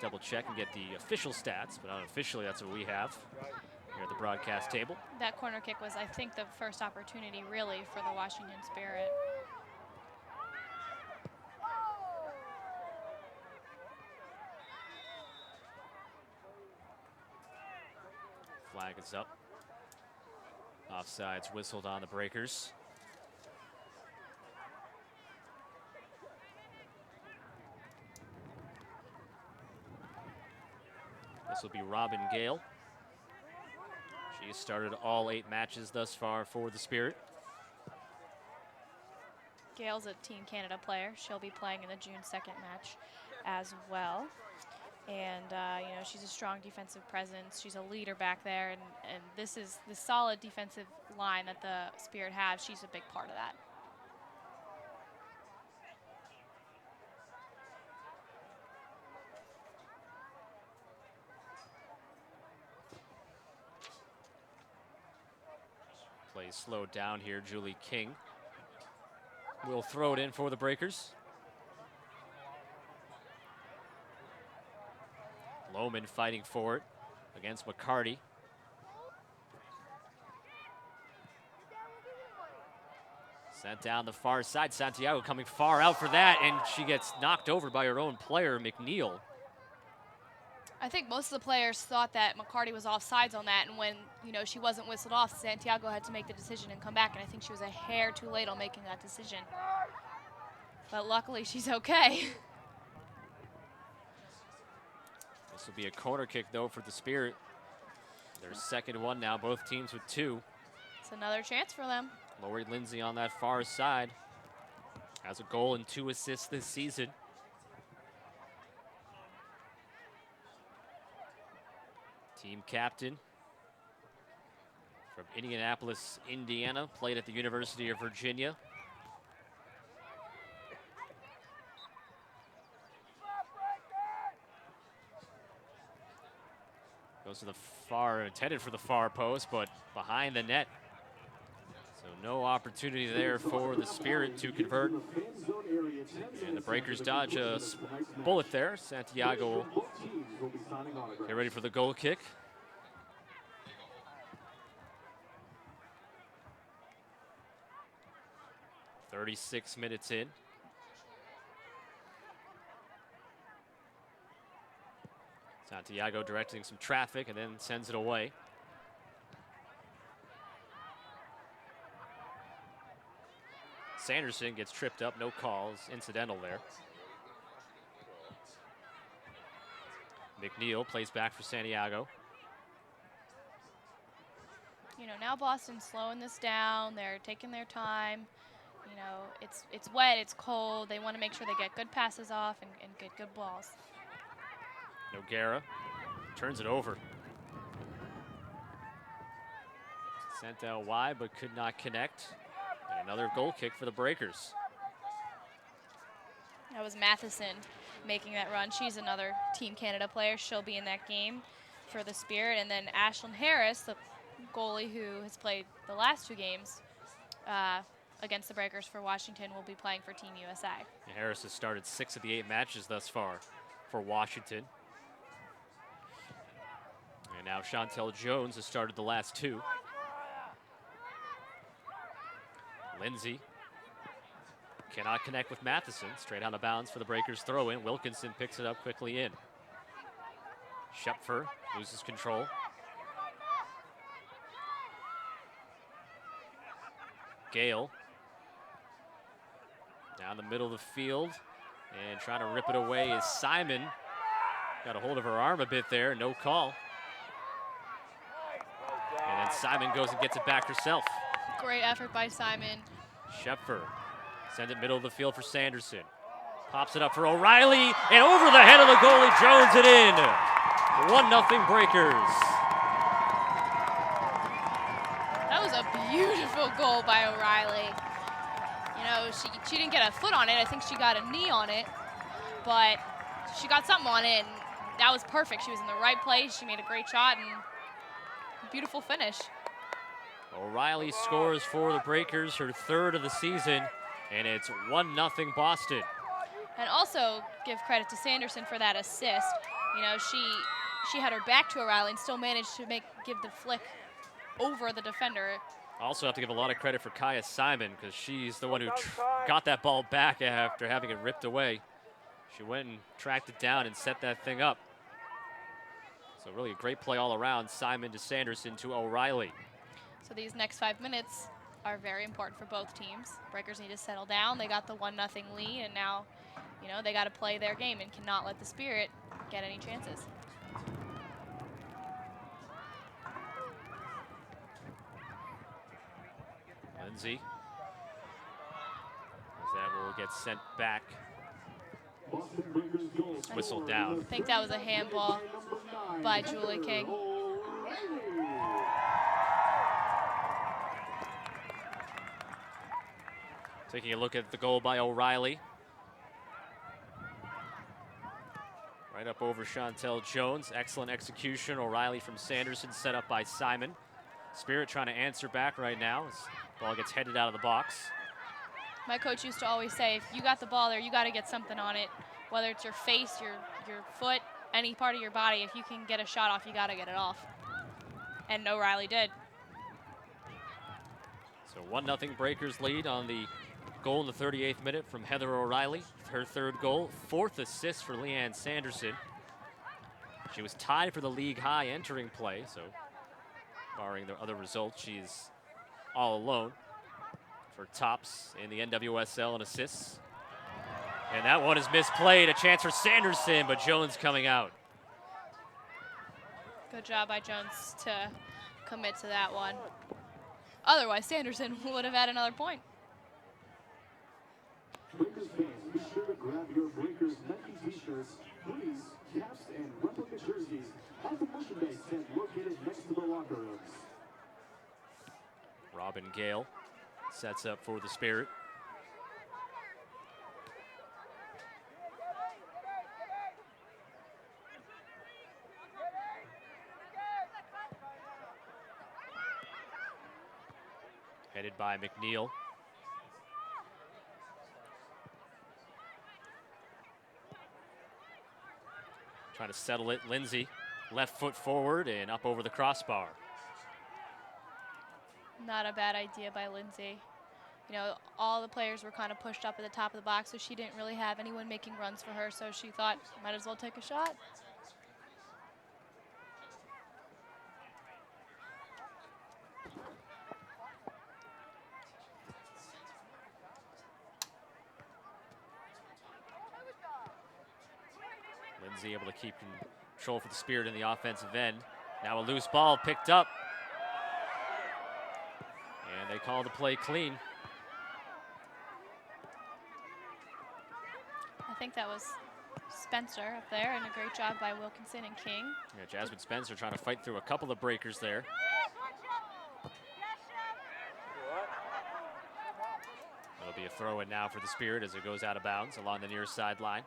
double check and get the official stats, but unofficially, that's what we have here at the broadcast table. That corner kick was, I think, the first opportunity really for the Washington Spirit. Flag is up. Offsides whistled on the Breakers. This will be Robin Gale. She started all 8 matches thus far for the Spirit. Gale's a Team Canada player. She'll be playing in the June 2nd match as well. And, you know, she's a strong defensive presence. She's a leader back there. And this is the solid defensive line that the Spirit have. She's a big part of that. Play slowed down here. Julie King will throw it in for the Breakers. Lohman fighting for it against McCarty. Sent down the far side. Santiago coming far out for that, and she gets knocked over by her own player, McNeil. I think most of the players thought that McCarty was offsides on that, and when, you know, she wasn't whistled off, Santiago had to make the decision and come back, and I think she was a hair too late on making that decision. But luckily, she's okay. This will be a corner kick, though, for the Spirit. Their second one now, both teams with 2. It's another chance for them. Lori Lindsay on that far side has a goal and 2 assists this season. Team captain from Indianapolis, Indiana, played at the University of Virginia. Goes to the far, intended for the far post, but behind the net. So no opportunity there for the Spirit to convert. And the Breakers dodge a bullet there. Santiago will get ready for the goal kick. "36 minutes in. Santiago directing some traffic and then sends it away. Sanderson gets tripped up, no calls, incidental there. McNeil plays back for Santiago. You know, now Boston's slowing this down. They're taking their time. You know, it's wet, it's cold. They want to make sure they get good passes off and get good balls. Noguera turns it over. Sent out wide, but could not connect. And another goal kick for the Breakers. That was Matheson making that run. She's another Team Canada player. She'll be in that game for the Spirit. And then Ashlyn Harris, the goalie who has played the last 2 games against the Breakers for Washington, will be playing for Team USA. Harris has started 6 of the 8 matches thus far for Washington. And now Chantel Jones has started the last 2. Lindsay cannot connect with Matheson. Straight out of bounds for the Breakers throw in. Wilkinson picks it up quickly in. Schepfer loses control. Gale down the middle of the field and trying to rip it away is Simon. Got a hold of her arm a bit there, no call. And then Simon goes and gets it back herself. Great effort by Simon. Schepfer sends it middle of the field for Sanderson. Pops it up for O'Reilly, and over the head of the goalie, Jones it in. 1-0 Breakers. That was a beautiful goal by O'Reilly. You know, she didn't get a foot on it. I think she got a knee on it, but she got something on it, and that was perfect. She was in the right place. She made a great shot, and beautiful finish. O'Reilly scores for the Breakers, her 3rd of the season, and it's 1-0 Boston. And also give credit to Sanderson for that assist. You know, she had her back to O'Reilly and still managed to give the flick over the defender. Also have to give a lot of credit for Kaya Simon, because she's the one who got that ball back after having it ripped away. She went and tracked it down and set that thing up. So really a great play all around. Simon to Sanderson to O'Reilly. So these next 5 minutes are very important for both teams. Breakers need to settle down. They got the 1-0 lead, and now, you know, they got to play their game and cannot let the Spirit get any chances. Lindsay. As that will get sent back. Whistled down. I think that was a handball by Julie King. Taking a look at the goal by O'Reilly. Right up over Chantel Jones. Excellent execution. O'Reilly from Sanderson, set up by Simon. Spirit trying to answer back right now as the ball gets headed out of the box. My coach used to always say, if you got the ball there, you got to get something on it. Whether it's your face, your foot, any part of your body, if you can get a shot off, you got to get it off. And O'Reilly did. So 1-0 Breakers lead on the goal in the 38th minute from Heather O'Reilly. Her 3rd goal, 4th assist for Leanne Sanderson. She was tied for the league high entering play, so barring the other results, she's all alone for tops in the NWSL in assists. And that one is misplayed. A chance for Sanderson, but Jones coming out. Good job by Jones to commit to that one. Otherwise, Sanderson would have had another point. Breakers fans, be sure to grab your Breakers Nike t-shirts, hoodies, caps, and replica jerseys at the merchandise tent located next to the locker rooms. Robin Gale sets up for the Spirit. Headed by McNeil. Trying to settle it, Lindsay. Left foot forward and up over the crossbar. Not a bad idea by Lindsay. You know, all the players were kind of pushed up at the top of the box, so she didn't really have anyone making runs for her, so she thought, might as well take a shot. Lindsay able to keep control for the Spirit in the offensive end. Now a loose ball picked up. And they call the play clean. I think that was Spencer up there, and a great job by Wilkinson and King. Yeah, Jasmine Spencer trying to fight through a couple of breakers there. It'll be a throw in now for the Spirit as it goes out of bounds along the near sideline.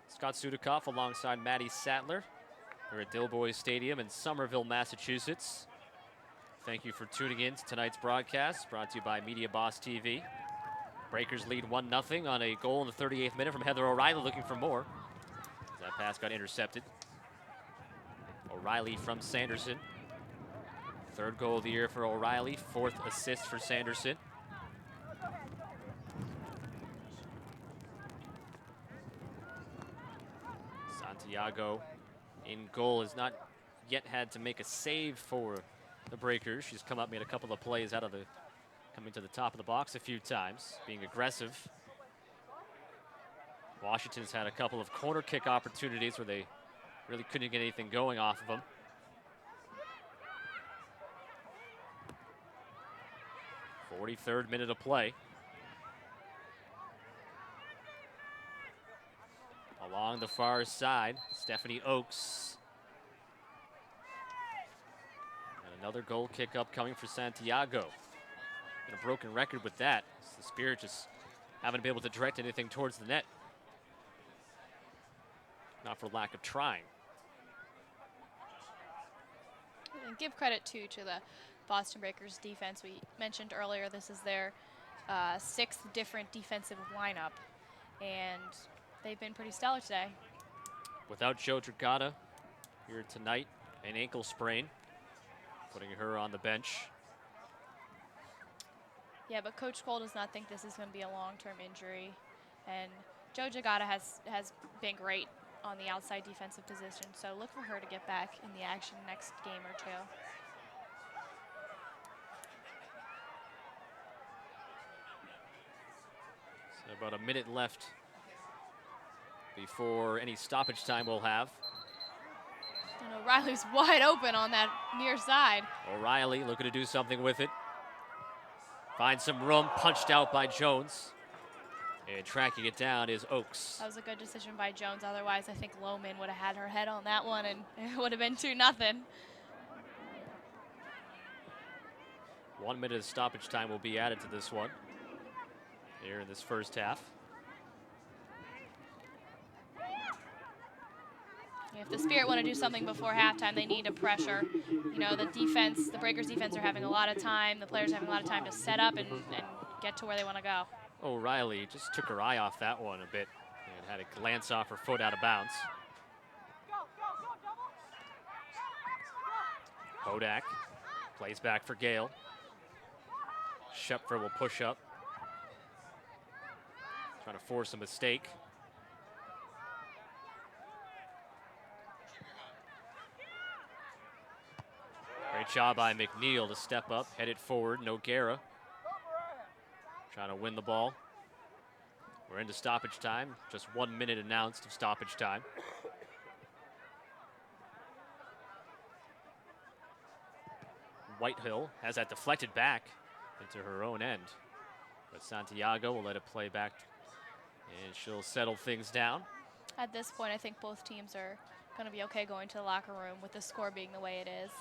Scott Sudikoff alongside Maddie Sattler. We're at Dilboy Stadium in Somerville, Massachusetts. Thank you for tuning in to tonight's broadcast, brought to you by Media Boss TV. Breakers lead 1-0 on a goal in the 38th minute from Heather O'Reilly, looking for more. That pass got intercepted. O'Reilly from Sanderson. Third goal of the year for O'Reilly, fourth assist for Sanderson. Santiago in goal has not yet had to make a save for the Breakers. She's come up, made a couple of plays out of the, coming to the top of the box a few times, being aggressive. Washington's had a couple of corner kick opportunities where they really couldn't get anything going off of them. .43rd minute of play. Along the far side, Stephanie Oakes. And another goal kick up coming for Santiago. And a broken record with that. The Spirit just haven't been able to direct anything towards the net. Not for lack of trying. And give credit too to the Boston Breakers defense. We mentioned earlier this is their sixth different defensive lineup, and they've been pretty stellar today. Without Joe Dragata here tonight, an ankle sprain, putting her on the bench. Yeah, but Coach Cole does not think this is going to be a long-term injury, and Joe Dragata has been great on the outside defensive position, so look for her to get back in the action next game or two. So about a minute left before any stoppage time we'll have. And O'Reilly's wide open on that near side. O'Reilly looking to do something with it. Finds some room, punched out by Jones. And tracking it down is Oakes. That was a good decision by Jones. Otherwise, I think Lohman would have had her head on that one, and it would have been 2-0. 1 minute of stoppage time will be added to this one here in this first half. If the Spirit want to do something before halftime, they need to pressure. You know, the defense, the Breakers defense are having a lot of time. The players are having a lot of time to set up and get to where they want to go. O'Reilly just took her eye off that one a bit and had a glance off her foot out of bounds. Hodak plays back for Gale. Schepfer will push up. Trying to force a mistake. Great job by McNeil to step up, head it forward. Noguera trying to win the ball. We're into stoppage time. Just 1 minute announced of stoppage time. Whitehill has that deflected back into her own end. But Santiago will let it play back, and she'll settle things down. At this point, I think both teams are going to be okay going to the locker room with the score being the way it is.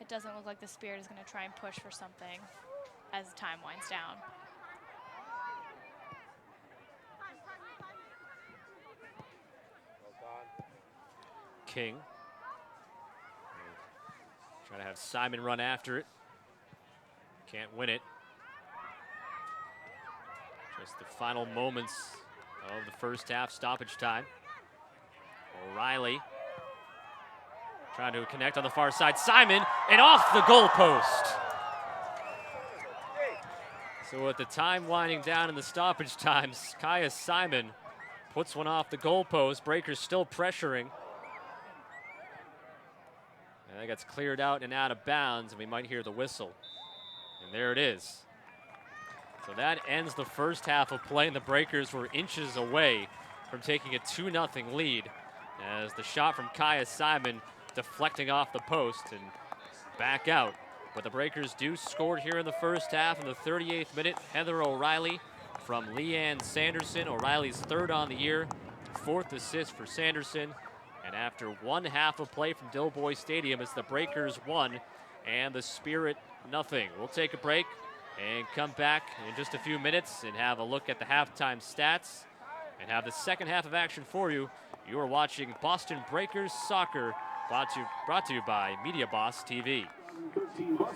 It doesn't look like the Spirit is going to try and push for something as time winds down. King. Trying to have Simon run after it. Can't win it. Just the final moments of the first half stoppage time. O'Reilly trying to connect on the far side. Simon, and off the goalpost. So at the time winding down in the stoppage times, Kaya Simon puts one off the goalpost. Breakers still pressuring. And that gets cleared out and out of bounds, and we might hear the whistle. And there it is. So that ends the first half of play, and the Breakers were inches away from taking a 2-0 lead as the shot from Kaya Simon deflecting off the post and back out. But the Breakers do score here in the first half. In the 38th minute, Heather O'Reilly from Leanne Sanderson. O'Reilly's third on the year, fourth assist for Sanderson. And after one half of play from Dilboy Stadium, it's the Breakers 1 and the Spirit nothing. We'll take a break and come back in just a few minutes and have a look at the halftime stats and have the second half of action for you. You are watching Boston Breakers Soccer, brought to you by Media Boss TV.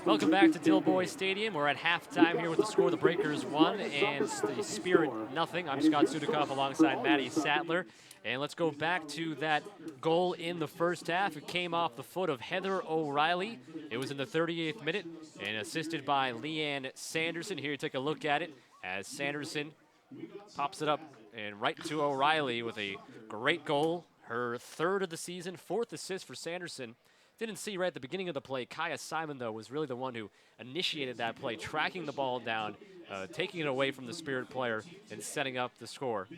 Welcome back to Dilboy Stadium. We're at halftime here with the score: the Breakers 1 and the Spirit nothing. I'm Scott Sudikoff alongside Maddie Sattler. And let's go back to that goal in the first half. It came off the foot of Heather O'Reilly. It was in the 38th minute and assisted by Leanne Sanderson. Here you take a look at it as Sanderson pops it up and right to O'Reilly with a great goal. Her third of the season, fourth assist for Sanderson. Didn't see right at the beginning of the play. Kaya Simon, though, was really the one who initiated that play, tracking the ball down, taking it away from the Spirit player, and setting up the score.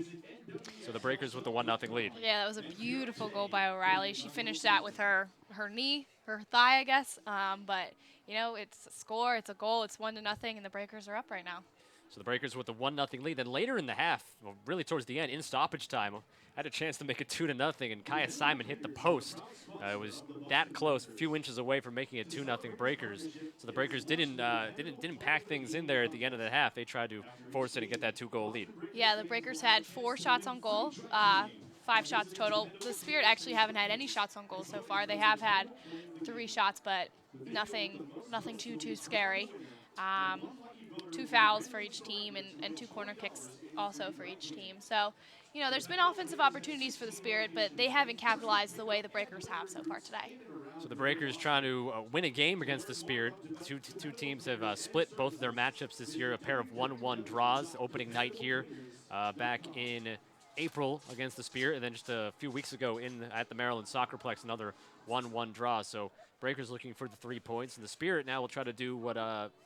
So the Breakers with the 1-0 lead. Yeah, that was a beautiful goal by O'Reilly. She finished that with her knee, her thigh, I guess. But, you know, it's a score, it's a goal, it's 1-0, and the Breakers are up right now. So the Breakers with the 1-0 lead. Then later in the half, well, really towards the end, in stoppage time, had a chance to make it 2-0, and Kaya Simon hit the post. It was that close, a few inches away from making it 2-0 Breakers. So the Breakers didn't pack things in there at the end of the half. They tried to force it and get that 2-goal lead. Yeah, the Breakers had 4 shots on goal, 5 shots total. The Spirit actually haven't had any shots on goal so far. They have had 3 shots, but nothing too scary. 2 fouls for each team and 2 corner kicks also for each team. So, you know, there's been offensive opportunities for the Spirit, but they haven't capitalized the way the Breakers have so far today. So the Breakers trying to win a game against the Spirit. Two teams have split both of their matchups this year, a pair of 1-1 draws. Opening night here back in April against the Spirit, and then just a few weeks ago at the Maryland Soccerplex, another 1-1 draw. So Breakers looking for the 3 points, and the Spirit now will try to do what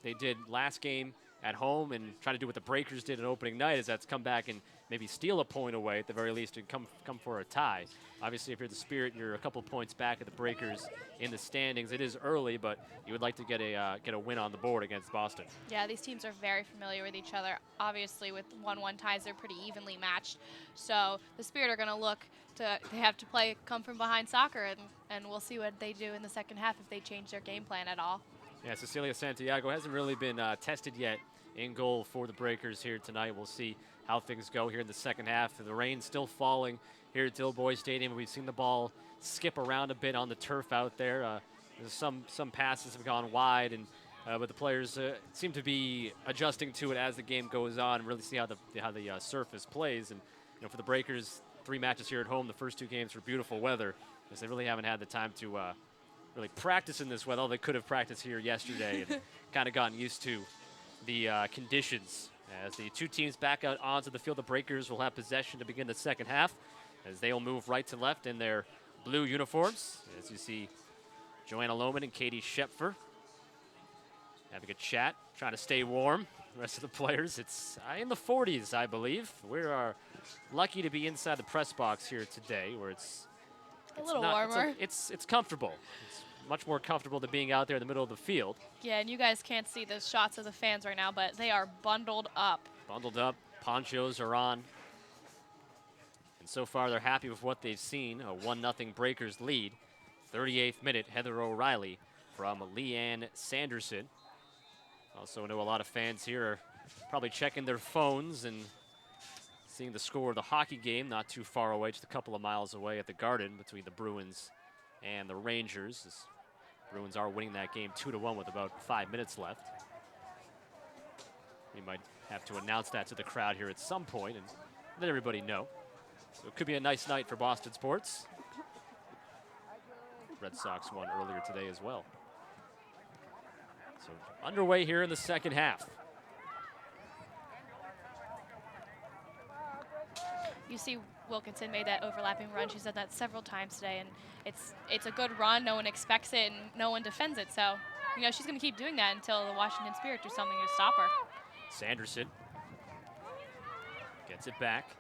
they did last game at home and try to do what the Breakers did on opening night, is that's come back and maybe steal a point away at the very least and come for a tie. Obviously, if you're the Spirit, you're a couple points back at the Breakers in the standings. It is early, but you would like to get a win on the board against Boston. Yeah, these teams are very familiar with each other. Obviously, with 1-1 ties, they're pretty evenly matched. So the Spirit are going to look to have to play come from behind soccer, and we'll see what they do in the second half if they change their game plan at all. Yeah, Cecilia Santiago hasn't really been tested yet in goal for the Breakers here tonight. We'll see how things go here in the second half. The rain's still falling here at Dilboy Stadium. We've seen the ball skip around a bit on the turf out there. Some passes have gone wide, and but the players seem to be adjusting to it as the game goes on and really see how the surface plays. And for the Breakers, 3 matches here at home. The first 2 games were beautiful weather, because they really haven't had the time to really practice in this weather. They could have practiced here yesterday and kind of gotten used to the conditions. As the 2 teams back out onto the field, the Breakers will have possession to begin the second half as they will move right to left in their blue uniforms. As you see Joanna Lohman and Katie Schepfer having a chat, trying to stay warm. The rest of the players, it's in the 40s, I believe. We are lucky to be inside the press box here today, where it's a little warmer. It's comfortable. It's much more comfortable than being out there in the middle of the field. Yeah, and you guys can't see the shots of the fans right now, but they are bundled up. Bundled up, ponchos are on. And so far, they're happy with what they've seen. A 1-0 Breakers lead. 38th minute, Heather O'Reilly from Leanne Sanderson. Also know a lot of fans here are probably checking their phones and seeing the score of the hockey game not too far away, just a couple of miles away at the Garden between the Bruins and the Rangers. As Bruins are winning that game 2-1 with about 5 minutes left. We might have to announce that to the crowd here at some point and let everybody know. So it could be a nice night for Boston sports. Red Sox won earlier today as well. So underway here in the second half. You see Wilkinson made that overlapping run. She's done that several times today, and it's a good run. No one expects it, and no one defends it. So, she's going to keep doing that until the Washington Spirit do something to stop her. Sanderson gets it back.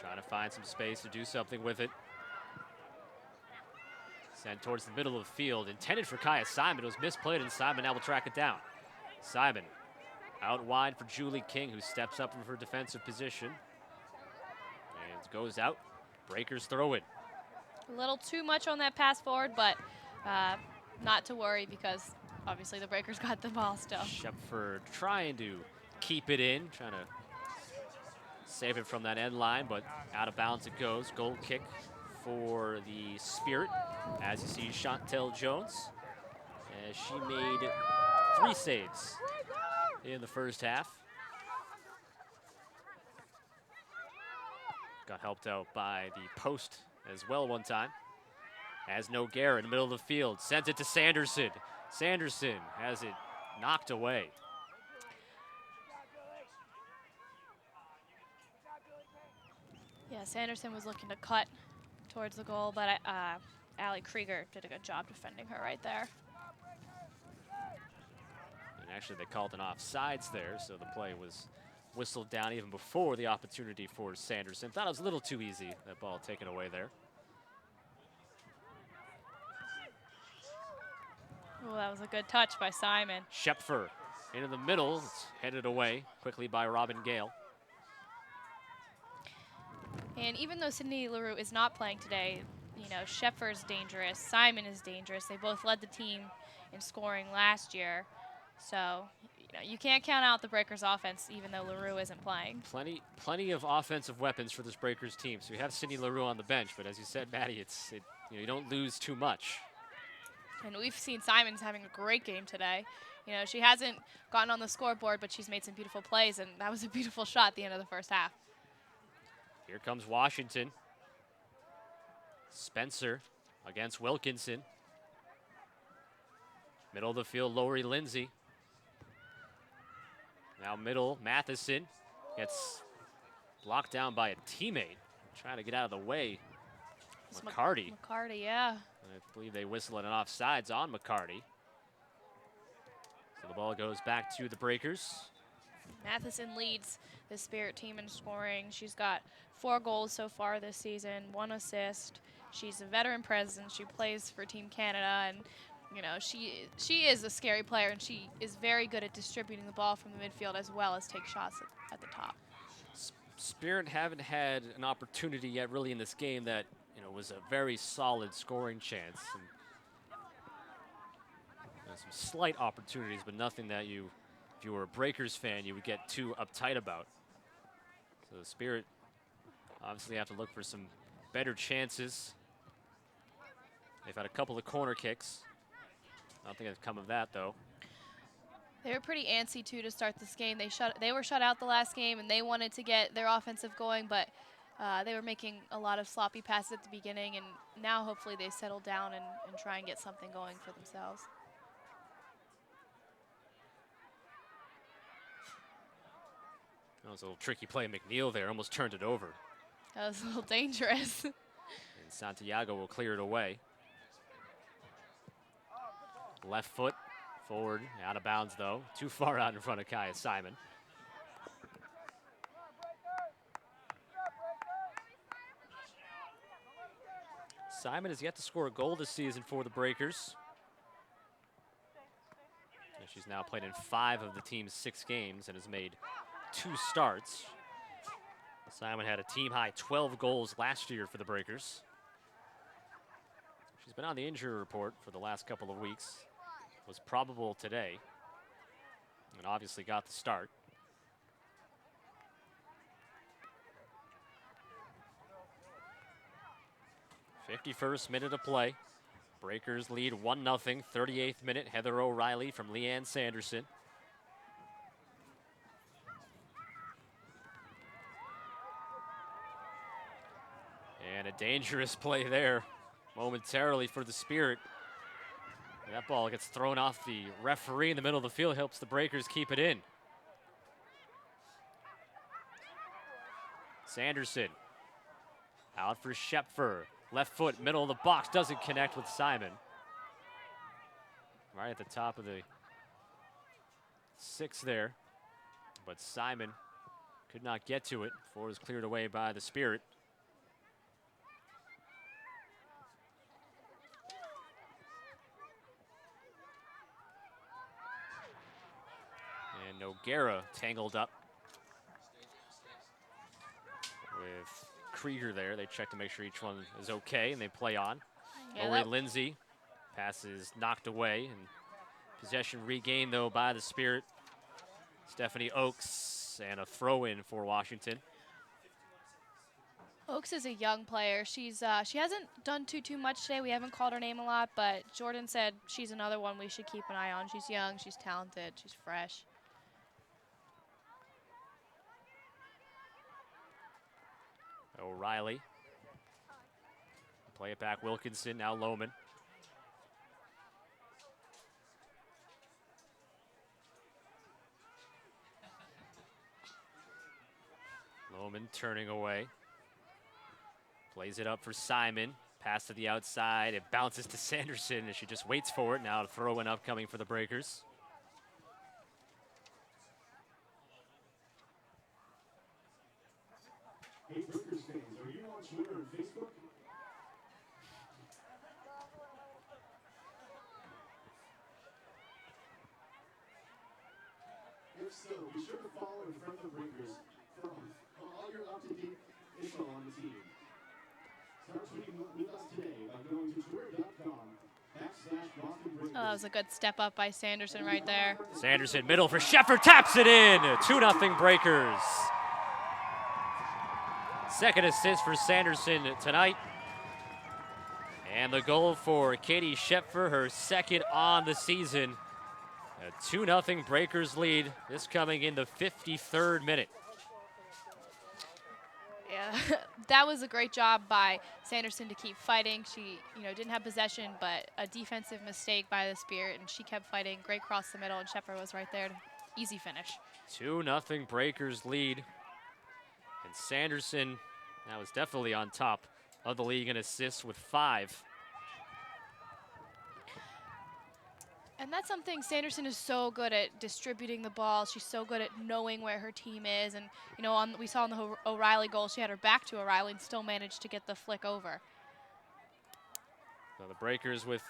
Trying to find some space to do something with it. Sent towards the middle of the field. Intended for Kaya Simon. It was misplayed, and Simon now will track it down. Simon out wide for Julie King, who steps up from her defensive position. And goes out. Breakers throw it. A little too much on that pass forward, but not to worry because obviously the Breakers got the ball still. Shepford trying to keep it in, trying to save it from that end line, but out of bounds it goes. Goal kick for the Spirit. As you see, Chantel Jones, as she made 3 saves in the first half. Got helped out by the post as well one time. Has Noguera in the middle of the field. Sent it to Sanderson. Sanderson has it knocked away. Yeah, Sanderson was looking to cut towards the goal, but Allie Krieger did a good job defending her right there. And actually, they called an offsides there, so the play was whistled down even before the opportunity for Sanderson. Thought it was a little too easy, that ball taken away there. Oh, that was a good touch by Simon. Shepford into the middle. It's headed away quickly by Robin Gale. And even though Sydney LaRue is not playing today, you know, Shepford's dangerous, Simon is dangerous. They both led the team in scoring last year. So, you know, you can't count out the Breakers offense even though LaRue isn't playing. Plenty of offensive weapons for this Breakers team. So we have Sydney LaRue on the bench, but as you said, Maddie, you don't lose too much. And we've seen Simon's having a great game today. You know, she hasn't gotten on the scoreboard, but she's made some beautiful plays, and that was a beautiful shot at the end of the first half. Here comes Washington. Spencer against Wilkinson. Middle of the field, Lori Lindsay. Now middle, Matheson gets blocked down by a teammate. Trying to get out of the way. McCarty. McCarty, yeah. I believe they whistle an offsides on McCarty. So the ball goes back to the Breakers. Matheson leads the Spirit team in scoring. She's got 4 goals so far this season, 1 assist. She's a veteran presence. She plays for Team Canada, and you know she is a scary player, and she is very good at distributing the ball from the midfield as well as take shots at the top. Spirit haven't had an opportunity yet really in this game that was a very solid scoring chance. And, some slight opportunities, but nothing that if you were a Breakers fan, you would get too uptight about. So the Spirit obviously have to look for some better chances. They've had a couple of corner kicks. I don't think it's come of that, though. They were pretty antsy, too, to start this game. They were shut out the last game, and they wanted to get their offensive going, but they were making a lot of sloppy passes at the beginning, and now hopefully they settle down and try and get something going for themselves. That was a little tricky play. McNeil there almost turned it over. That was a little dangerous. And Santiago will clear it away. Left foot forward, out of bounds though. Too far out in front of Kaya Simon. Simon has yet to score a goal this season for the Breakers. And she's now played in 5 of the team's 6 games and has made 2 starts. Simon had a team-high 12 goals last year for the Breakers. She's been on the injury report for the last couple of weeks. Was probable today, and obviously got the start. '51st minute of play. Breakers lead 1-0. 38th minute, Heather O'Reilly from Leanne Sanderson. And a dangerous play there momentarily for the Spirit. That ball gets thrown off the referee in the middle of the field, helps the Breakers keep it in. Sanderson out for Shepford. Left foot, middle of the box, doesn't connect with Simon. Right at the top of the 6 there, but Simon could not get to it before it was cleared away by the Spirit. And Noguera tangled up with Krieger there. They check to make sure each one is okay, and they play on. Yeah, Lori Lindsay, pass is knocked away, and possession regained, though, by the Spirit. Stephanie Oakes, and a throw-in for Washington. Oakes is a young player. She hasn't done too much today. We haven't called her name a lot, but Jordan said she's another one we should keep an eye on. She's young, she's talented, she's fresh. O'Reilly. Play it back, Wilkinson, now Lohman. Lohman turning away. Plays it up for Simon. Pass to the outside. It bounces to Sanderson, and she just waits for it. Now a throw-in upcoming for the Breakers. Hey, Breakers fans, are you on Twitter and Facebook? If so, be sure to follow and friend the Breakers for all your up-to-date info on the team. Start tweeting with us today by going to twitter.com/Boston Breakers. Oh, that was a good step up by Sanderson right there. Sanderson, middle for Sheffer, taps it in. 2-0 Breakers. Second assist for Sanderson tonight. And the goal for Katie Sheffer, her second on the season. A 2-0 Breakers lead, this coming in the 53rd minute. Yeah, that was a great job by Sanderson to keep fighting. She, didn't have possession, but a defensive mistake by the Spirit, and she kept fighting. Great cross the middle, and Sheffer was right there. Easy finish. 2-0 Breakers lead. And Sanderson now is definitely on top of the league in assists with 5. And that's something Sanderson is so good at, distributing the ball. She's so good at knowing where her team is. And, we saw on the O'Reilly goal, she had her back to O'Reilly and still managed to get the flick over. So the Breakers with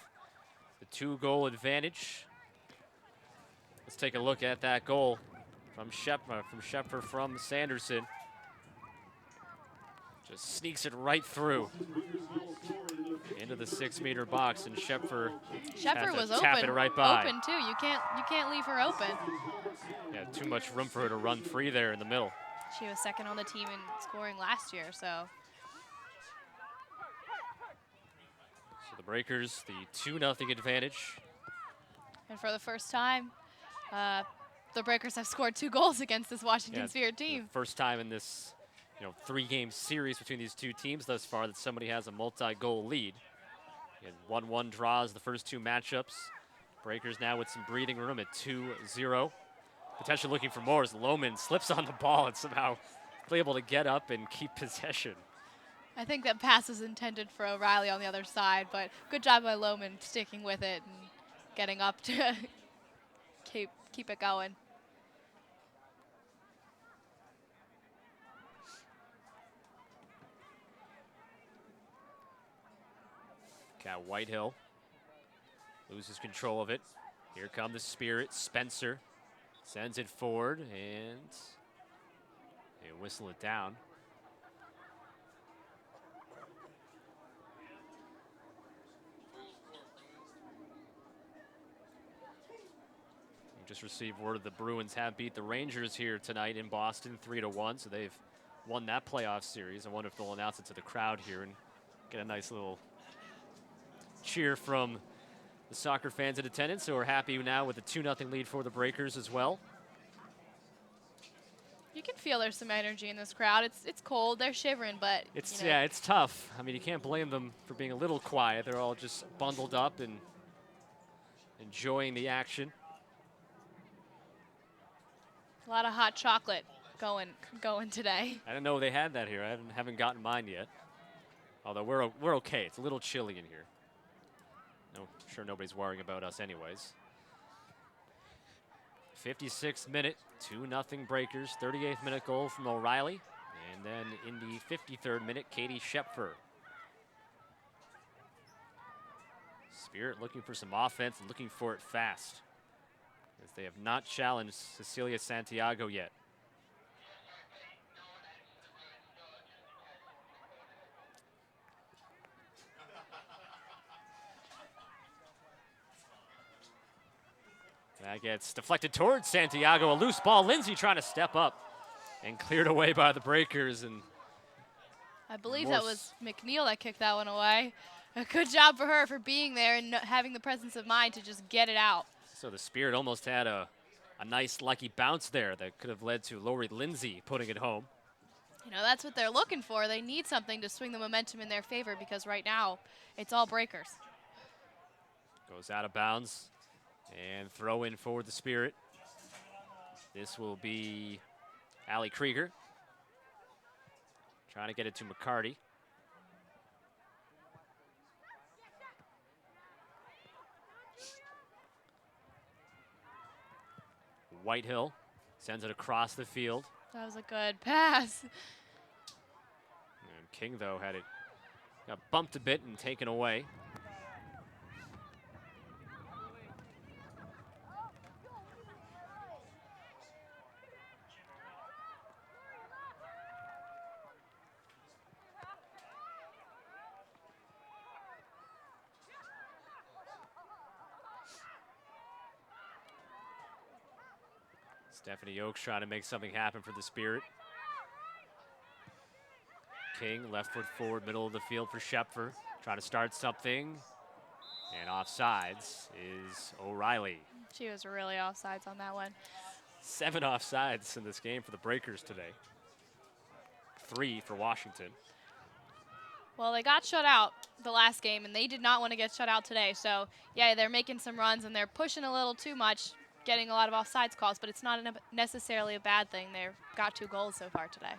the 2-goal advantage. Let's take a look at that goal from Sheffer from Sanderson. Just sneaks it right through into the 6-meter box, and Sheffer Was tap open, it right by. Open too. You can't leave her open. Yeah, too much room for her to run free there in the middle. She was second on the team in scoring last year, so. So the Breakers, the 2-0 advantage. And for the first time, the Breakers have scored 2 goals against this Washington Spirit team. First time in this 3-game series between these two teams thus far that somebody has a multi-goal lead. And 1-1 draws the first 2 matchups. Breakers now with some breathing room at 2-0. Potentially looking for more as Lohman slips on the ball and somehow able to get up and keep possession. I think that pass is intended for O'Reilly on the other side, but good job by Lohman sticking with it and getting up to keep it going. Cat Whitehill loses control of it. Here come the Spirit. Spencer sends it forward, and they whistle it down. We just received word the Bruins have beat the Rangers here tonight in Boston 3-1, so they've won that playoff series. I wonder if they'll announce it to the crowd here and get a nice little cheer from the soccer fans in attendance, who are happy now with the 2-0 lead for the Breakers as well. You can feel there's some energy in this crowd. It's cold, they're shivering, but it's it's tough. I mean, you can't blame them for being a little quiet. They're all just bundled up and enjoying the action. A lot of hot chocolate going today. I didn't know they had that here. I haven't gotten mine yet. Although we're okay. It's a little chilly in here. No, sure nobody's worrying about us anyways. 56th minute, 2-0 Breakers. 38th minute goal from O'Reilly. And then in the 53rd minute, Katie Shepfer. Spirit looking for some offense and looking for it fast, as they have not challenged Cecilia Santiago yet. That gets deflected towards Santiago. A loose ball. Lindsay trying to step up and cleared away by the Breakers. And I believe that was McNeil that kicked that one away. A good job for her for being there and having the presence of mind to just get it out. So the Spirit almost had a nice lucky bounce there that could have led to Lori Lindsay putting it home. You know, that's what they're looking for. They need something to swing the momentum in their favor because right now it's all Breakers. Goes out of bounds and throw in for the Spirit. This will be Allie Krieger trying to get it to McCarty. Whitehill sends it across the field. That was a good pass. And King, though, got bumped a bit and taken away. Stephanie Oakes trying to make something happen for the Spirit. King, left foot forward, middle of the field for Shepfer. Trying to start something. And offsides is O'Reilly. She was really offsides on that one. 7 offsides in this game for the Breakers today. 3 for Washington. Well, they got shut out the last game, and they did not want to get shut out today. So, yeah, they're making some runs, and they're pushing a little too much, getting a lot of offsides calls, but it's not necessarily a bad thing. They've got 2 goals so far today.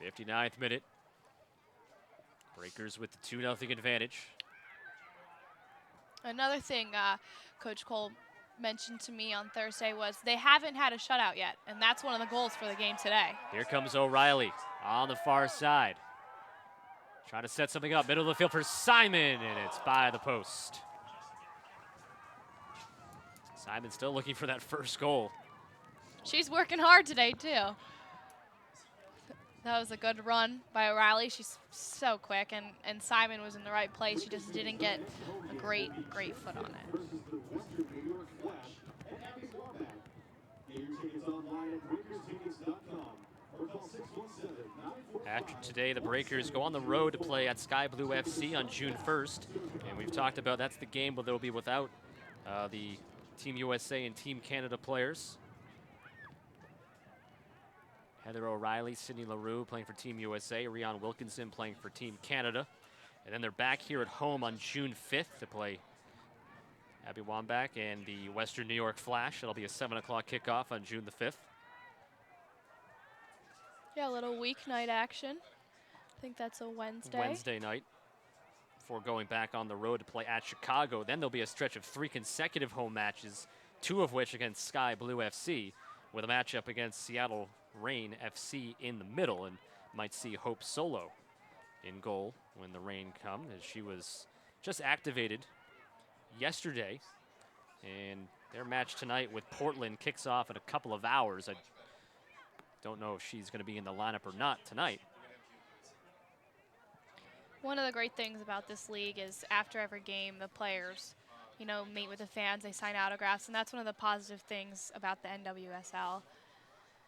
'59th minute. Breakers with the 2-0 advantage. Another thing Coach Cole mentioned to me on Thursday was they haven't had a shutout yet, and that's one of the goals for the game today. Here comes O'Reilly on the far side. Trying to set something up, middle of the field for Simon, and it's by the post. Simon still looking for that first goal. She's working hard today, too. That was a good run by O'Reilly. She's so quick, and Simon was in the right place. She just didn't get a great foot on it. After today, the Breakers go on the road to play at Sky Blue FC on June 1st. And we've talked about that's the game where they'll be without the Team USA and Team Canada players. Heather O'Reilly, Sydney LaRue playing for Team USA, Rion Wilkinson playing for Team Canada. And then they're back here at home on June 5th to play Abby Wambach and the Western New York Flash. It'll be a 7 o'clock kickoff on June the 5th. Yeah, a little weeknight action. I think that's a Wednesday. Wednesday night before going back on the road to play at Chicago. Then there'll be a stretch of 3 consecutive home matches, 2 of which against Sky Blue FC, with a matchup against Seattle Reign FC in the middle, and might see Hope Solo in goal when the Reign come, as she was just activated yesterday. And their match tonight with Portland kicks off in a couple of hours. I don't know if she's going to be in the lineup or not tonight. One of the great things about this league is after every game, the players, you know, meet with the fans, they sign autographs, and that's one of the positive things about the NWSL.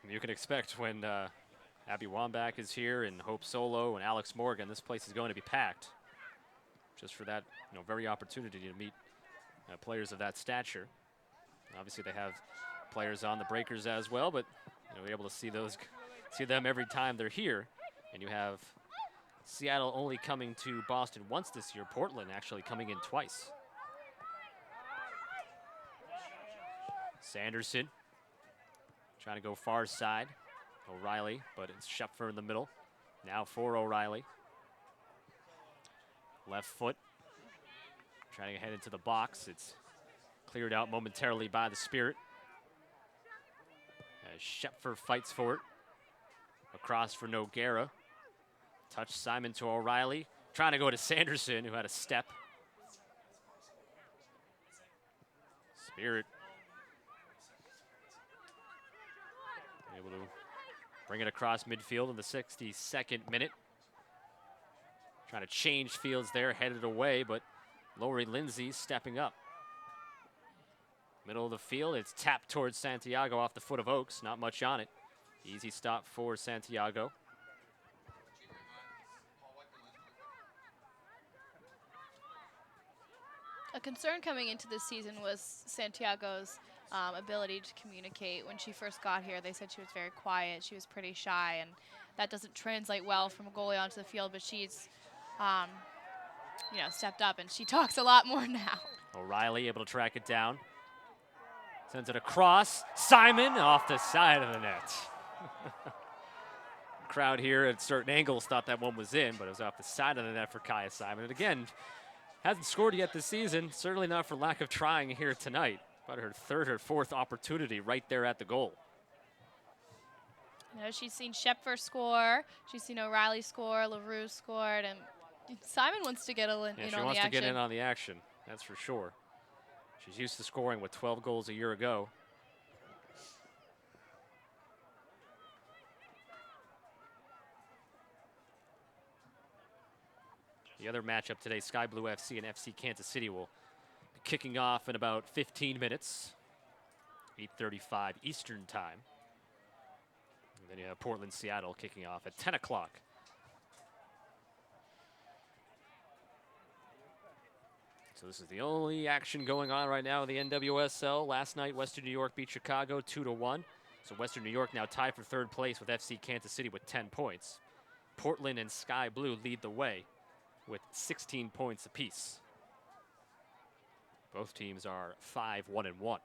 You can expect when Abby Wambach is here and Hope Solo and Alex Morgan, this place is going to be packed. Just for that, very opportunity to meet players of that stature. Obviously, they have players on the Breakers as well, but we're able to see them every time they're here. And you have Seattle only coming to Boston once this year, Portland actually coming in twice. Sanderson trying to go far side. O'Reilly, but it's Schepfer in the middle. Now for O'Reilly. Left foot. Trying to head into the box. It's cleared out momentarily by the Spirit. As Schepfer fights for it. Across for Noguera. Touch Simon to O'Reilly. Trying to go to Sanderson, who had a step. Spirit able to bring it across midfield in the 62nd minute. Trying to change fields there, headed away, but Lori Lindsay stepping up. Middle of the field, it's tapped towards Santiago off the foot of Oaks. Not much on it. Easy stop for Santiago. A concern coming into this season was Santiago's ability to communicate. When she first got here, they said she was very quiet. She was pretty shy, and that doesn't translate well from a goalie onto the field, but she's stepped up, and she talks a lot more now. O'Reilly able to track it down. Sends it across. Simon off the side of the net. Crowd here at certain angles thought that one was in, but it was off the side of the net for Kaya Simon. And again, hasn't scored yet this season, certainly not for lack of trying here tonight. About her third or fourth opportunity right there at the goal. She's seen Schepfer score, she's seen O'Reilly score, LaRue scored, and Simon wants to get in on the action. She wants to get in on the action, that's for sure. She's used to scoring with 12 goals a year ago. The other matchup today, Sky Blue FC and FC Kansas City, will be kicking off in about 15 minutes, 8:35 Eastern time. And then you have Portland, Seattle kicking off at 10 o'clock. So this is the only action going on right now in the NWSL. Last night, Western New York beat Chicago 2-1. So Western New York now tied for third place with FC Kansas City with 10 points. Portland and Sky Blue lead the way with 16 points apiece. Both teams are 5-1-1.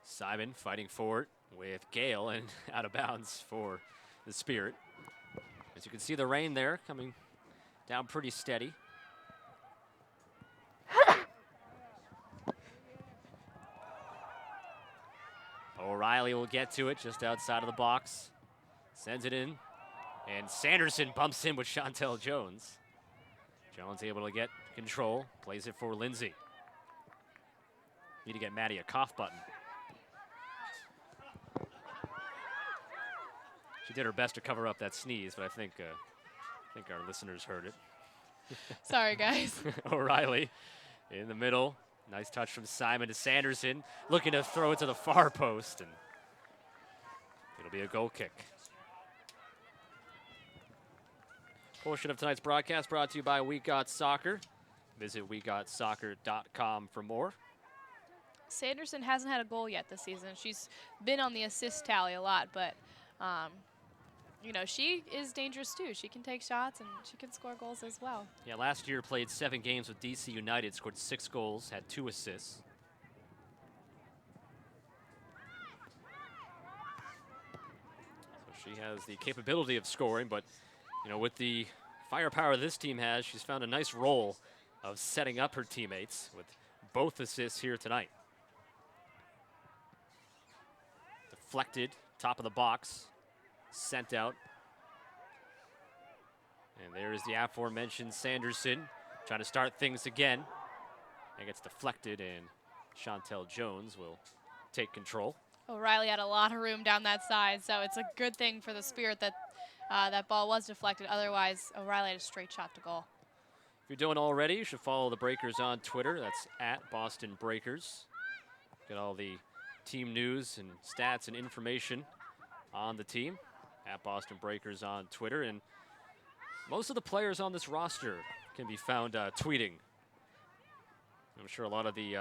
Simon fighting for it with Gale and out of bounds for the Spirit. As you can see, the rain there coming down pretty steady. O'Reilly will get to it just outside of the box. Sends it in. And Sanderson bumps in with Chantel Jones. Jones able to get control. Plays it for Lindsay. Need to get Maddie a cough button. She did her best to cover up that sneeze, but I think our listeners heard it. Sorry, guys. O'Reilly in the middle. Nice touch from Simon to Sanderson. Looking to throw it to the far post, and it'll be a goal kick. Portion of tonight's broadcast brought to you by We Got Soccer. Visit wegotsoccer.com for more. Sanderson hasn't had a goal yet this season. She's been on the assist tally a lot, but she is dangerous too. She can take shots and she can score goals as well. Yeah, last year played 7 games with DC United, scored 6 goals, had 2 assists. So she has the capability of scoring, but with the firepower this team has, she's found a nice role of setting up her teammates with both assists here tonight. Deflected, top of the box, sent out. And there's the aforementioned Sanderson trying to start things again. It gets deflected, and Chantel Jones will take control. O'Reilly had a lot of room down that side, so it's a good thing for the Spirit that that ball was deflected. Otherwise, O'Reilly had a straight shot to goal. If you're doing already, you should follow the Breakers on Twitter. That's at Boston Breakers. Get all the team news and stats and information on the team. At Boston Breakers on Twitter. And most of the players on this roster can be found tweeting. I'm sure a lot of the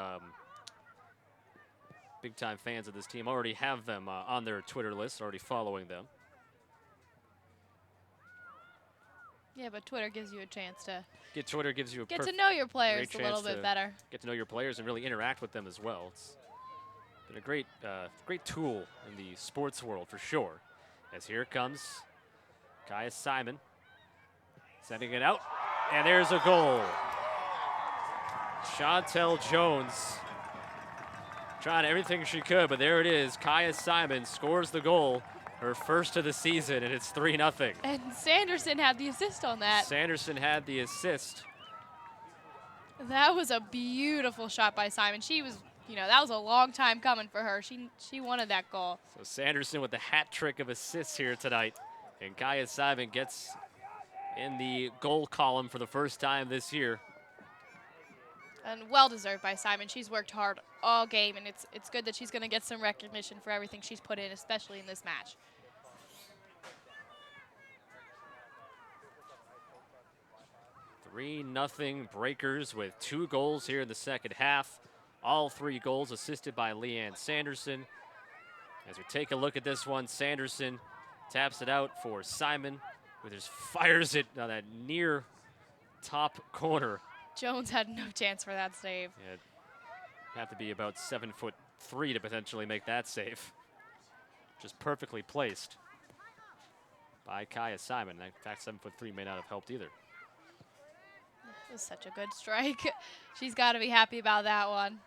big-time fans of this team already have them on their Twitter list, already following them. Yeah, but Twitter gives you a chance to Twitter gives you a get to know your players great a little chance bit better. Get to know your players and really interact with them as well. It's Been a great, great tool in the sports world for sure. As here comes Kaya Simon, sending it out, and there's a goal. Chantel Jones trying everything she could, but there it is. Kaya Simon scores the goal, her first of the season, and it's 3-0. And Sanderson had the assist on that. Sanderson had the assist. That was a beautiful shot by Simon. She was, that was a long time coming for her. She wanted that goal. So Sanderson with the hat trick of assists here tonight. And Kaya Simon gets in the goal column for the first time this year. And well-deserved by Simon. She's worked hard all game, and it's good that she's going to get some recognition for everything she's put in, especially in this match. 3-0 Breakers with 2 goals here in the second half. All 3 goals assisted by Leanne Sanderson. As we take a look at this one, Sanderson taps it out for Simon, who just fires it on that near top corner. Jones had no chance for that save. Yeah, it'd have to be about 7'3" to potentially make that save. Just perfectly placed by Kaya Simon. In fact, 7'3" may not have helped either. It was such a good strike. She's got to be happy about that one.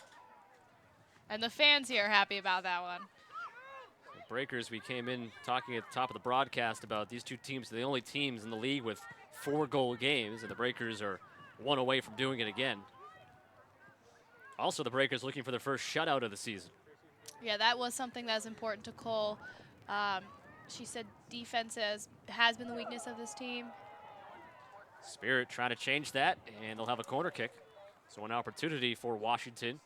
And the fans here are happy about that one. The Breakers, we came in talking at the top of the broadcast about these 2 teams are the only teams in the league with 4-goal games, and the Breakers are 1 away from doing it again. Also, the Breakers looking for their first shutout of the season. Yeah, that was something that was important to Cole. She said defense has been the weakness of this team. Spirit trying to change that, and they'll have a corner kick. So an opportunity for Washington.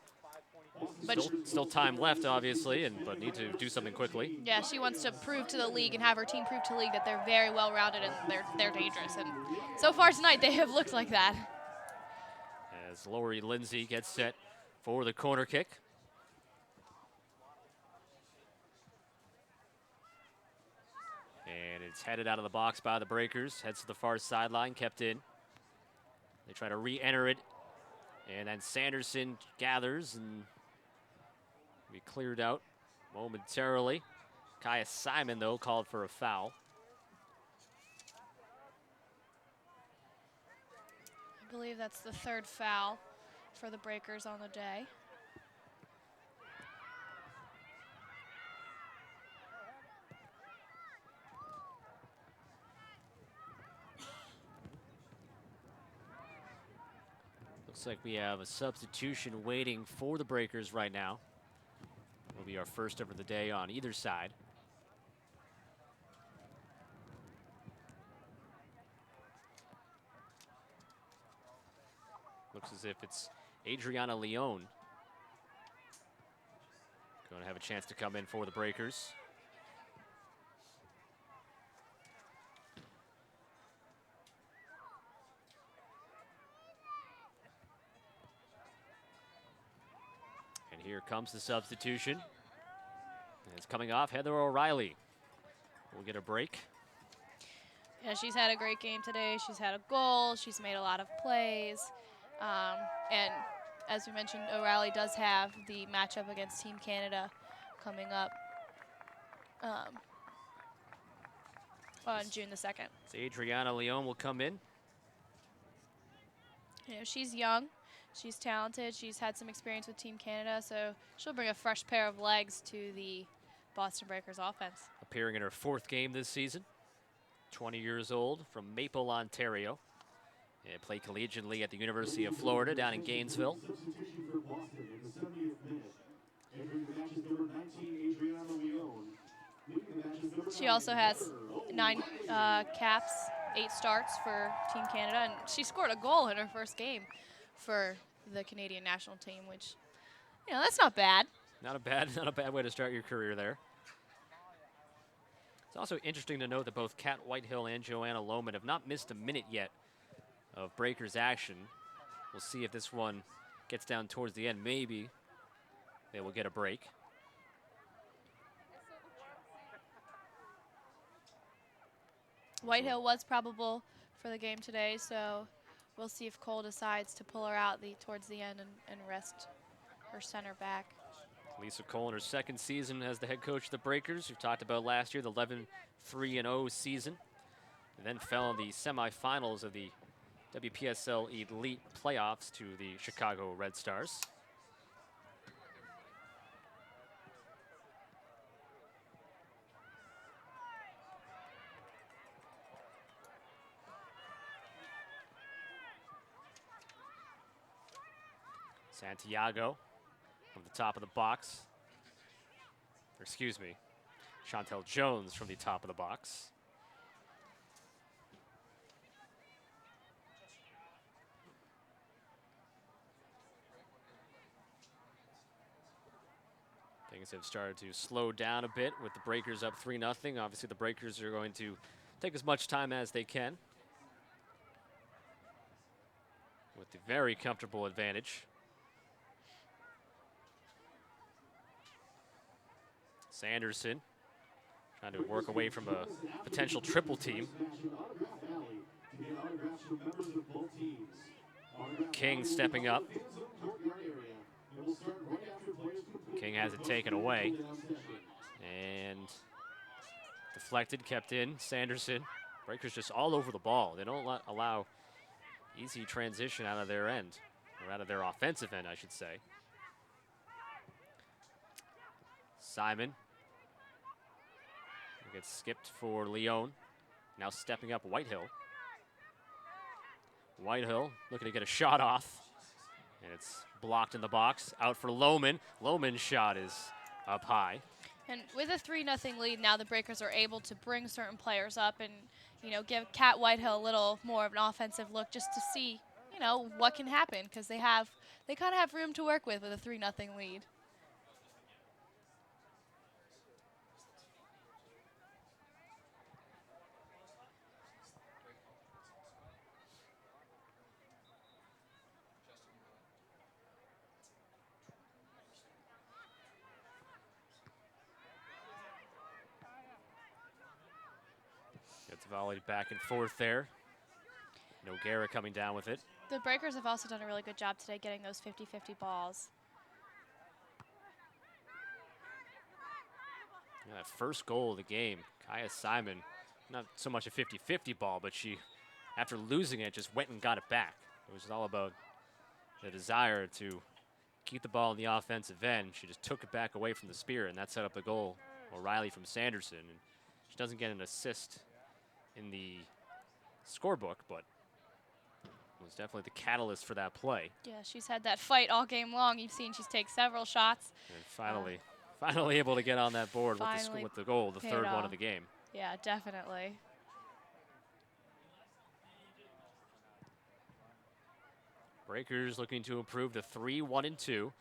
But Still time left, obviously, but need to do something quickly. yeah, she wants to prove to the league and have her team prove to the league that they're very well-rounded and they're dangerous. And so far tonight, they have looked like that. As Lori Lindsay gets set for the corner kick. And it's headed out of the box by the Breakers. Heads to the far sideline, kept in. They try to re-enter it. And then Sanderson gathers and be cleared out momentarily. Kaya Simon, though, called for a foul. I believe that's the 3rd foul for the Breakers on the day. Looks like we have a substitution waiting for the Breakers right now. Will be our first of the day on either side. Looks as if it's Adriana Leone going to have a chance to come in for the Breakers. And here comes the substitution. And it's coming off Heather O'Reilly. We'll get a break. Yeah, she's had a great game today. She's had a goal. She's made a lot of plays. And as we mentioned, O'Reilly does have the matchup against Team Canada coming up on June the 2nd. So Adriana Leone will come in. She's young. She's talented. She's had some experience with Team Canada, so she'll bring a fresh pair of legs to the Boston Breakers offense. Appearing in her 4th game this season. 20 years old, from Maple, Ontario. And played collegiately at the University of Florida down in Gainesville. Substitution for Boston in the 70th minute. Entering the match is number 19, Adriana Leone. Leading the match is number She also has 9 caps, 8 starts for Team Canada, and she scored a goal in her first game for the Canadian national team, which, that's not bad. Not a bad way to start your career there. It's also interesting to note that both Kat Whitehill and Joanna Lohman have not missed a minute yet of Breakers action. We'll see if this one gets down towards the end. Maybe they will get a break. Whitehill was probable for the game today, so we'll see if Cole decides to pull her out towards the end and rest her center back. Lisa Cole in her second season as the head coach of the Breakers. We talked about last year, the 11-3-0 season. And then fell in the semifinals of the WPSL Elite Playoffs to the Chicago Red Stars. Santiago from the top of the box. Or excuse me, Chantel Jones from the top of the box. Things have started to slow down a bit with the Breakers up 3-0. Obviously, the Breakers are going to take as much time as they can with the very comfortable advantage. Sanderson trying to work away from a potential triple team. King stepping up. King has it taken away. And deflected, kept in. Sanderson. Breakers just all over the ball. They don't allow easy transition out of their end, or out of their offensive end, I should say. Simon gets skipped for Leone. Now stepping up Whitehill. Whitehill looking to get a shot off. And it's blocked in the box. Out for Lohman. Lohman's shot is up high. And with a 3-0 lead, now the Breakers are able to bring certain players up and, you know, give Kat Whitehill a little more of an offensive look just to see, you know, what can happen, because they kind of have room to work with a 3-0 lead. Gets volleyed back and forth there. Noguera coming down with it. The Breakers have also done a really good job today getting those 50-50 balls. Yeah, that first goal of the game, Kaya Simon, not so much a 50-50 ball, but she, after losing it, just went and got it back. It was all about the desire to keep the ball in the offensive end. She just took it back away from the Spirit, and that set up the goal. O'Reilly from Sanderson. And she doesn't get an assist in the scorebook, but was definitely the catalyst for that play. Yeah, she's had that fight all game long. You've seen she's take several shots. And finally able to get on that board with the goal, the third one of the game. Yeah, definitely. Breakers looking to improve to 3-1-2.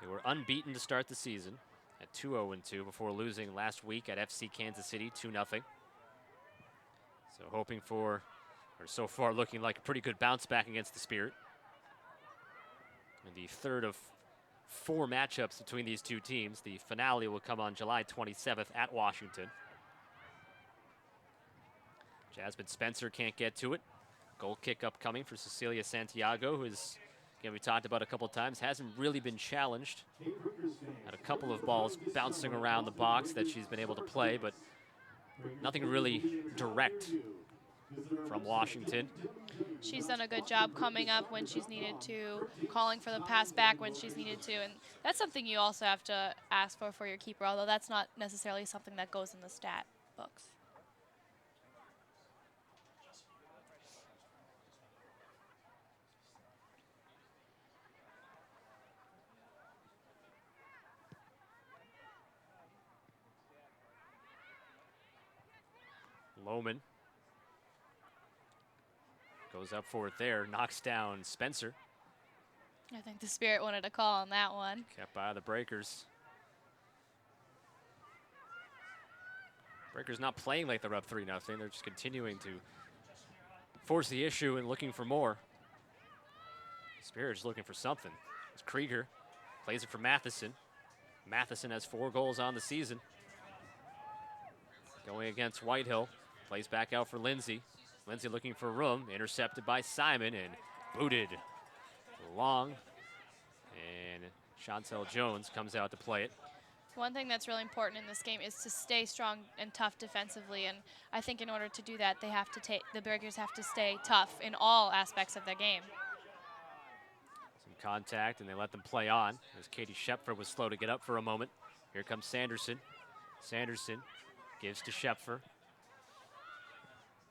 They were unbeaten to start the season at 2-0-2 before losing last week at FC Kansas City 2-0. So hoping for, or so far looking like a pretty good bounce back against the Spirit. And the third of 4 matchups between these two teams. The finale will come on July 27th at Washington. Jasmine Spencer can't get to it. Goal kick upcoming for Cecilia Santiago, who is, again, we talked about a couple of times, hasn't really been challenged. Had a couple of balls bouncing around the box that she's been able to play, but nothing really direct from Washington. She's done a good job coming up when she's needed to, calling for the pass back when she's needed to, and that's something you also have to ask for your keeper, although that's not necessarily something that goes in the stat books. Lohman goes up for it there, knocks down Spencer. I think the Spirit wanted a call on that one. Kept by the Breakers. Breakers not playing like they're up 3-0. They're just continuing to force the issue and looking for more. Spirit's looking for something. It's Krieger. Plays it for Matheson. Matheson has 4 goals on the season. Going against Whitehill. Plays back out for Lindsay. Lindsay looking for room. Intercepted by Simon and booted long. And Chantel Jones comes out to play it. One thing that's really important in this game is to stay strong and tough defensively, and I think in order to do that, the Breakers have to stay tough in all aspects of their game. Some contact, and they let them play on. As Katie Shepfer was slow to get up for a moment. Here comes Sanderson. Sanderson gives to Shepfer.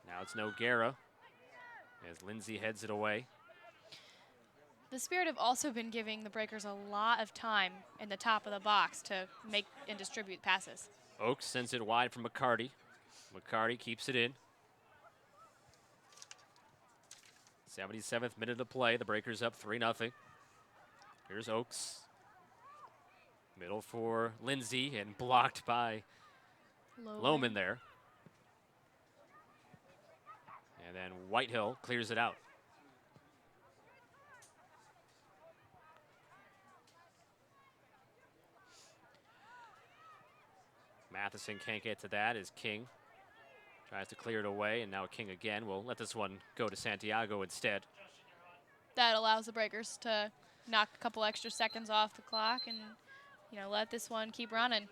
Now it's Noguera as Lindsay heads it away. The Spirit have also been giving the Breakers a lot of time in the top of the box to make and distribute passes. Oakes sends it wide from McCarty. McCarty keeps it in. 77th minute of play. The Breakers up 3-0. Here's Oakes. Middle for Lindsay and blocked by Lohman there. And then Whitehill clears it out. Matheson can't get to that as King tries to clear it away, and now King again. We'll let this one go to Santiago instead. That allows the Breakers to knock a couple extra seconds off the clock and, you know, let this one keep running.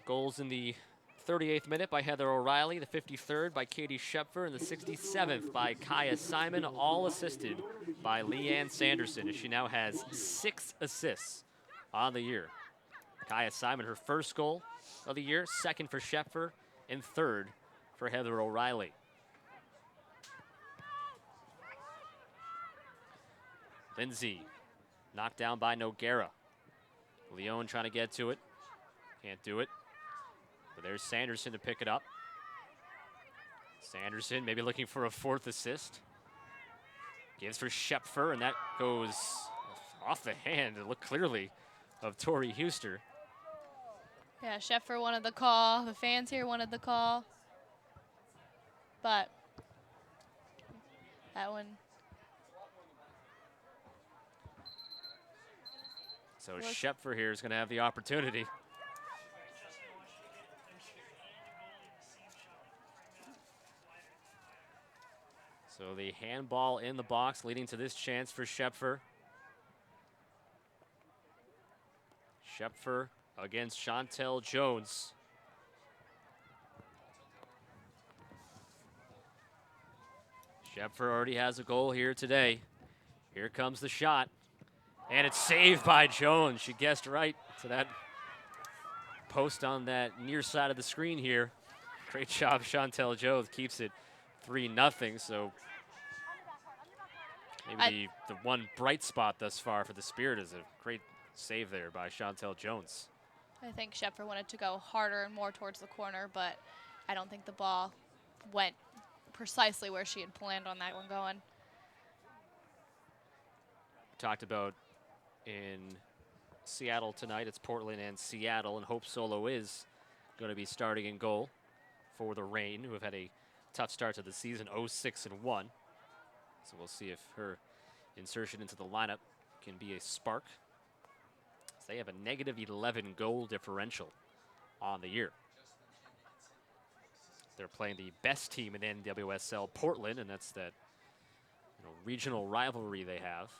Goals in the 38th minute by Heather O'Reilly, the 53rd by Katie Shepfer, and the 67th by Kaya Simon, all assisted by Leanne Sanderson, as she now has 6 assists on the year. Kaya Simon, her first goal of the year, second for Shepfer, and third for Heather O'Reilly. Lindsay knocked down by Noguera. Leone trying to get to it. Can't do it. But there's Sanderson to pick it up. Sanderson maybe looking for a 4th assist. Gives for Shepfer, and that goes off the hand, it looked clearly, of Tori Huster. Yeah, Shepfer wanted the call. The fans here wanted the call. But that one. So Shepfer here is going to have the opportunity. So the handball in the box leading to this chance for Shepfer. Shepfer against Chantel Jones. Shepfer already has a goal here today. Here comes the shot. And it's saved by Jones. She guessed right to that post on that near side of the screen here. Great job, Chantel Jones keeps it 3-0. So maybe the one bright spot thus far for the Spirit is a great save there by Chantel Jones. I think Shepfer wanted to go harder and more towards the corner, but I don't think the ball went precisely where she had planned on that one going. Talked about in Seattle tonight, it's Portland and Seattle, and Hope Solo is going to be starting in goal for the Reign, who have had a tough start to the season, 0-6-1. So we'll see if her insertion into the lineup can be a spark. They have a -11 goal differential on the year. They're playing the best team in NWSL, Portland, and that's that regional rivalry they have.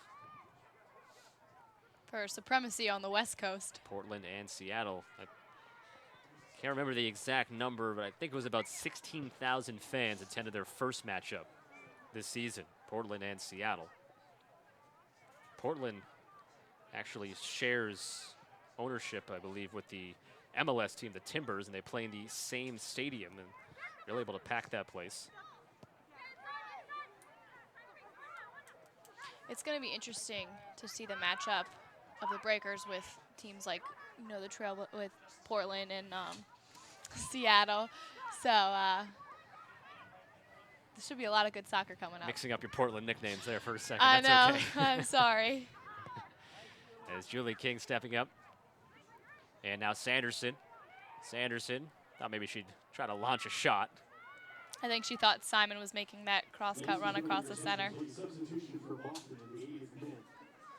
For supremacy on the West Coast. Portland and Seattle. I can't remember the exact number, but I think it was about 16,000 fans attended their first matchup this season, Portland and Seattle. Portland actually shares ownership, I believe, with the MLS team, the Timbers, and they play in the same stadium and really able to pack that place. It's going to be interesting to see the matchup of the Breakers with teams like, the Trail with Portland and Seattle. So there should be a lot of good soccer coming up. Mixing up your Portland nicknames there for a second. I That's know. okay. I'm sorry. As Julie King stepping up. And now Sanderson. Sanderson thought maybe she'd try to launch a shot. I think she thought Simon was making that cross-cut run across the center. Substitution for Boston in the 80th minute.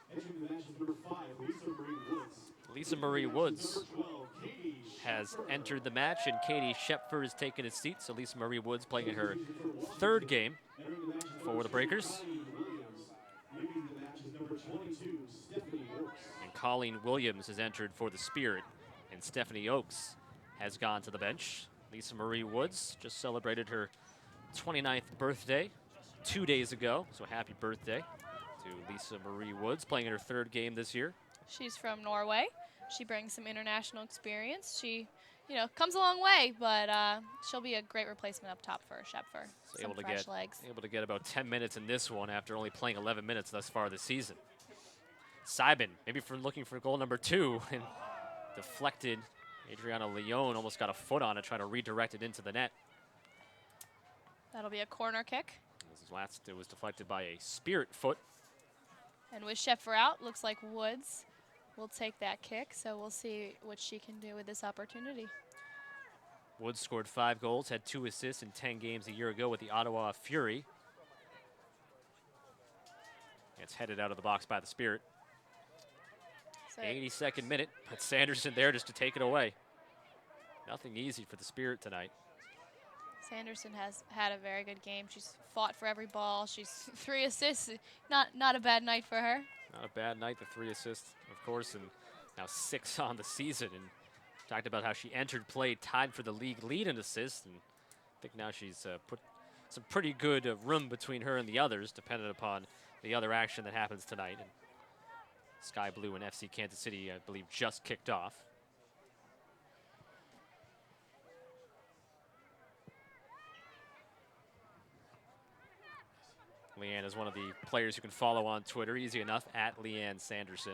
Entering the match is number 5, Lisa Marie Woods. Lisa Marie Woods Number 12, Katie has entered the match, and Katie Shepfer has taken his seat. So Lisa Marie Woods playing in her 3rd game for the Breakers. Williams. Leading the match is number 22, Stephanie Colleen Williams has entered for the Spirit, and Stephanie Oakes has gone to the bench. Lisa Marie Woods just celebrated her 29th birthday 2 days ago, so happy birthday to Lisa Marie Woods, playing in her 3rd game this year. She's from Norway. She brings some international experience. She, comes a long way, but she'll be a great replacement up top for Shepfer. So Some fresh legs. able to get about 10 minutes in this one after only playing 11 minutes thus far this season. Simon, maybe looking for goal number 2, and deflected. Adriana Leon almost got a foot on it, trying to redirect it into the net. That'll be a corner kick. It was deflected by a Spirit foot. And with Shepfer out, looks like Woods will take that kick, so we'll see what she can do with this opportunity. Woods scored 5 goals, had 2 assists in 10 games a year ago with the Ottawa Fury. It's headed out of the box by the Spirit. So 82nd minute, but Sanderson there just to take it away. Nothing easy for the Spirit tonight. Sanderson has had a very good game. She's fought for every ball. She's 3 assists. Not a bad night for her. Not a bad night, the 3 assists, of course, and now 6 on the season. And talked about how she entered play tied for the league lead in assists, and I think now she's put some pretty good room between her and the others, dependent upon the other action that happens tonight. And Sky Blue and FC Kansas City, I believe, just kicked off. Leanne is one of the players you can follow on Twitter, easy enough, at Leanne Sanderson.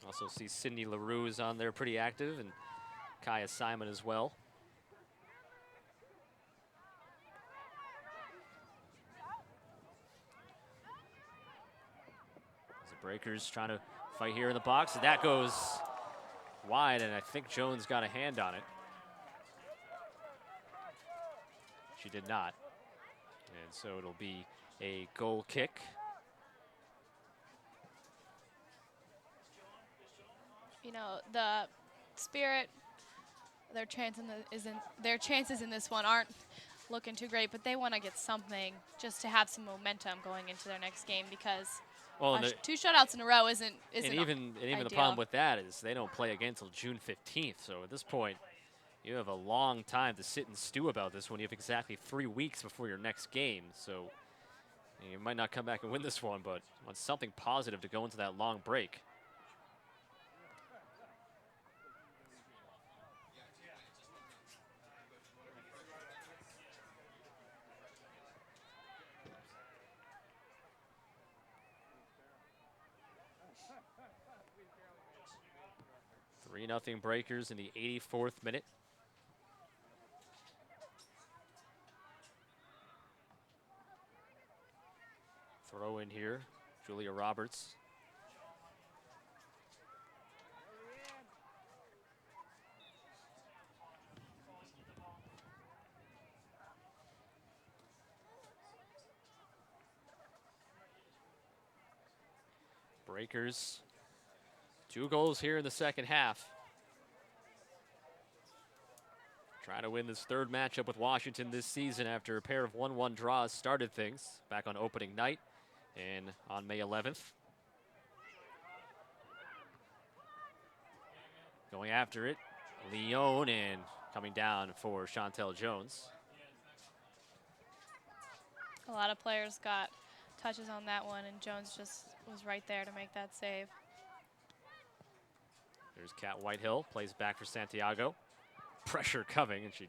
Also see Sydney LaRue is on there, pretty active, and Kaya Simon as well. The Breakers trying to fight here in the box, and that goes wide, and I think Jones got a hand on it. She did not. And so it'll be a goal kick. The Spirit, their chances in this one aren't looking too great, but they want to get something just to have some momentum going into their next game, because 2 shutouts in a row isn't even the problem with that is they don't play again until June 15th. So at this point, you have a long time to sit and stew about this one. You have exactly 3 weeks before your next game. So you might not come back and win this one, but want something positive to go into that long break. Nothing Breakers in the 84th minute. Throw in here, Julia Roberts. Breakers, 2 goals here in the second half. Trying to win this 3rd matchup with Washington this season after a pair of 1-1 draws started things back on opening night and on May 11th. Going after it, Leon, and coming down for Chantel Jones. A lot of players got touches on that one, and Jones just was right there to make that save. There's Kat Whitehill, plays back for Santiago. Pressure coming, and she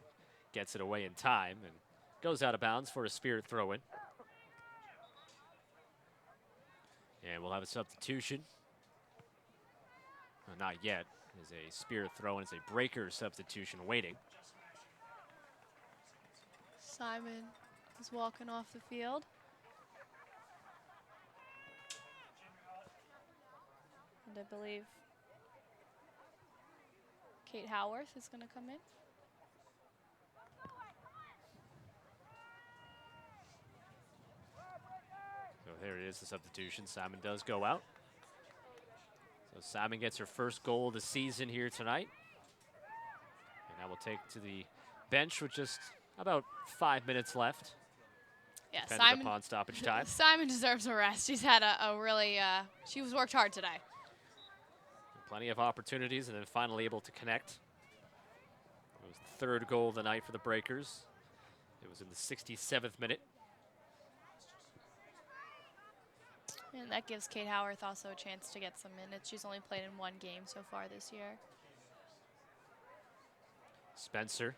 gets it away in time and goes out of bounds for a Spirit throw-in. And we'll have a substitution. Not yet. It's a Spirit throw-in. It's a Breaker substitution waiting. Simon is walking off the field. And I believe Kate Howarth is going to come in. So there it is, the substitution. Simon does go out. So Simon gets her first goal of the season here tonight. And that will take to the bench with just about 5 minutes left. Yeah, dependent upon stoppage time. Simon deserves a rest. She's had a really, she was worked hard today. Plenty of opportunities, and then finally able to connect. It was the third goal of the night for the Breakers. It was in the 67th minute. And that gives Kate Howarth also a chance to get some minutes. She's only played in one game so far this year. Spencer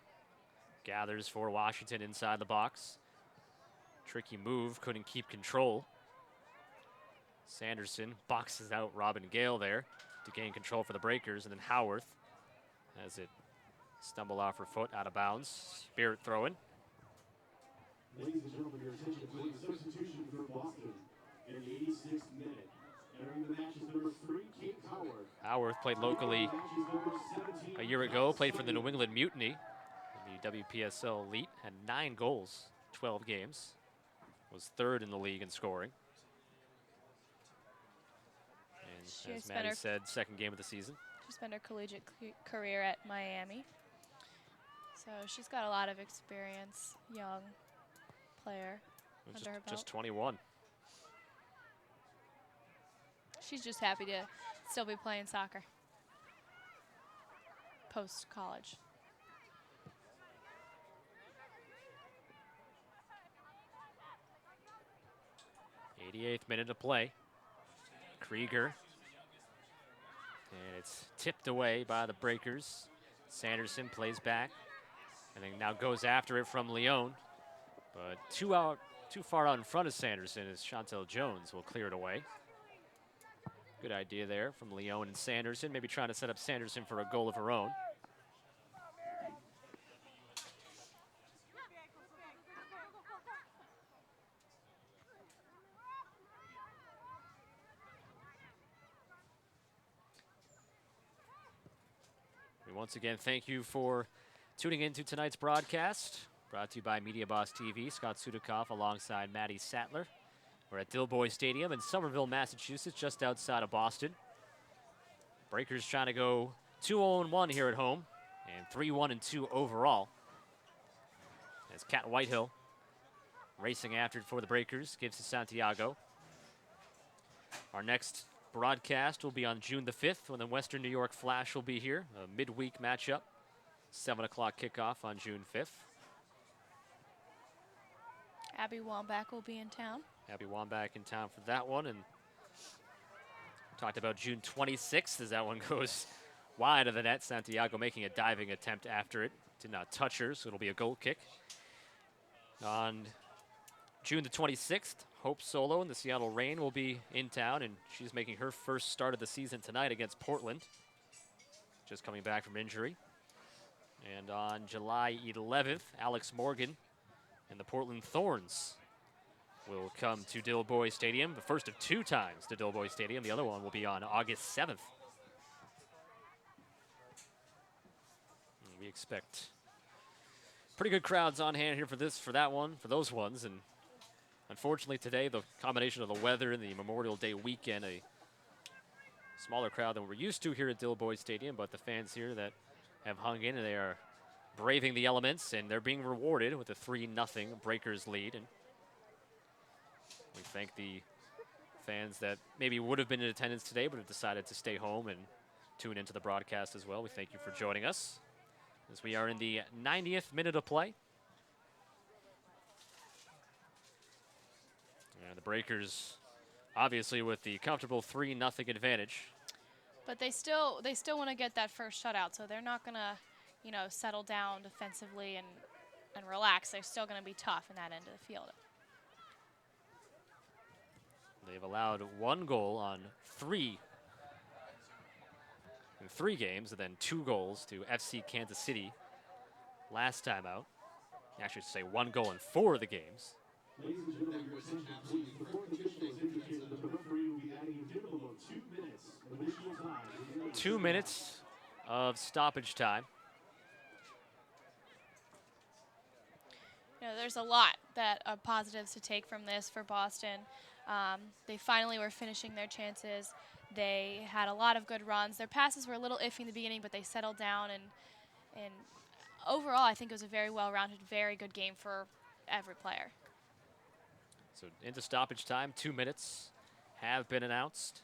gathers for Washington inside the box. Tricky move, couldn't keep control. Sanderson boxes out Robin Gale there to gain control for the Breakers, and then Howarth has it stumble off her foot out of bounds. Spirit throwing. Ladies and gentlemen, your attention, please. Substitution for Boston in the 86th minute. Entering the match is number 3, Kate Howard. Howarth played locally a year ago, played for the New England Mutiny in the WPSL Elite, had 9 goals, 12 games. Was third in the league in scoring. And as Maddie said, second game of the season. She spent her collegiate career at Miami. So she's got a lot of experience, young player under her belt. Just 21. She's just happy to still be playing soccer post-college. 88th minute of play. Krieger. And it's tipped away by the Breakers. Sanderson plays back and then now goes after it from Leon. But too far out in front of Sanderson as Chantel Jones will clear it away. Good idea there from Leon and Sanderson, maybe trying to set up Sanderson for a goal of her own. We once again thank you for tuning into tonight's broadcast, brought to you by Media Boss TV. Scott Sudikoff alongside Maddie Sattler. We're at Dilboy Stadium in Somerville, Massachusetts, just outside of Boston. Breakers trying to go 2-0-1 here at home and 3-1-2 overall. As Kat Whitehill racing after it for the Breakers, gives to Santiago. Our next broadcast will be on June the 5th when the Western New York Flash will be here. A midweek matchup, 7 o'clock kickoff on June 5th. Abby Wambach will be in town. Abby Wambach in town for that one. And talked about June 26th as that one goes wide of the net. Santiago making a diving attempt after it. Did not touch her, so it'll be a goal kick. On June the 26th, Hope Solo and the Seattle Reign will be in town, and she's making her first start of the season tonight against Portland, just coming back from injury. And on July 11th, Alex Morgan and the Portland Thorns will come to Dilboy Stadium, the first of 2 times to Dilboy Stadium. The other one will be on August 7th. And we expect pretty good crowds on hand here for those ones. And unfortunately today, the combination of the weather and the Memorial Day weekend, a smaller crowd than we're used to here at Dilboy Stadium, but the fans here that have hung in, and they are braving the elements, and they're being rewarded with a 3-0 Breakers lead. And we thank the fans that maybe would have been in attendance today but have decided to stay home and tune into the broadcast as well. We thank you for joining us as we are in the 90th minute of play. And the Breakers obviously with the comfortable 3-0 advantage. But they still want to get that first shutout, so they're not going to, settle down defensively and relax. They're still going to be tough in that end of the field. They've allowed 1 goal in 3 games, and then 2 goals to FC Kansas City last time out. Actually, to say 1 goal in 4 of the games. Ladies and gentlemen, your attention, please. Before the official has indicated that the referee will be adding a minimum of 2 minutes of additional time. 2 minutes of stoppage time. There's a lot of positives to take from this for Boston. They finally were finishing their chances. They had a lot of good runs. Their passes were a little iffy in the beginning, but they settled down. And overall, I think it was a very well-rounded, very good game for every player. So into stoppage time, 2 minutes have been announced.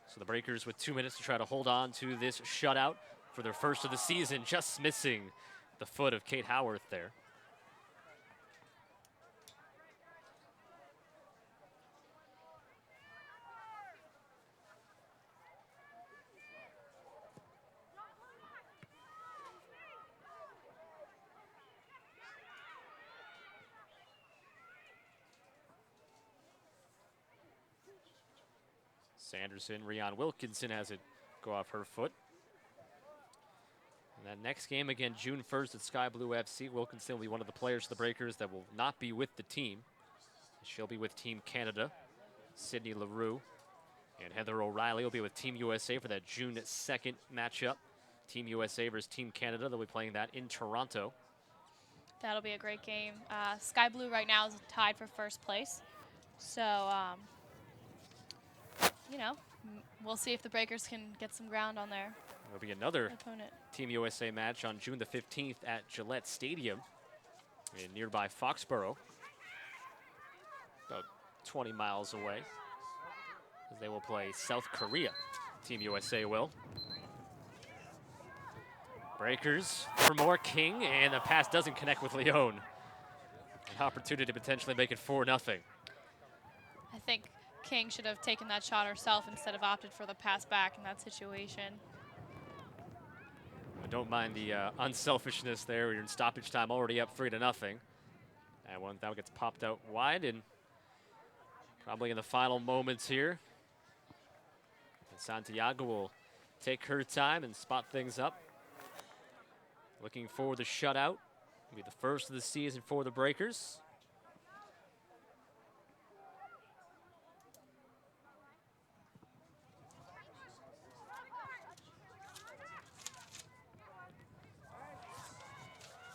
So the Breakers with 2 minutes to try to hold on to this shutout for their first of the season, just missing the foot of Kate Howarth there. Sanderson, Rion Wilkinson has it go off her foot. And that next game, again, June 1st at Sky Blue FC. Wilkinson will be one of the players of the Breakers that will not be with the team. She'll be with Team Canada. Sydney LaRue and Heather O'Reilly will be with Team USA for that June 2nd matchup. Team USA versus Team Canada. They'll be playing that in Toronto. That'll be a great game. Sky Blue right now is tied for first place. So, you know, we'll see if the Breakers can get some ground on their There'll be another opponent. Team USA match on June the 15th at Gillette Stadium in nearby Foxborough, about 20 miles away, as they will play South Korea. Team USA will. Breakers for more King, and the pass doesn't connect with Leone. An opportunity to potentially make it 4-0. I think King should have taken that shot herself instead of opted for the pass back in that situation. I don't mind the unselfishness there. You're in stoppage time, already up 3-0. That one gets popped out wide, and probably in the final moments here, and Santiago will take her time and spot things up. Looking for the shutout. It'll be the first of the season for the Breakers.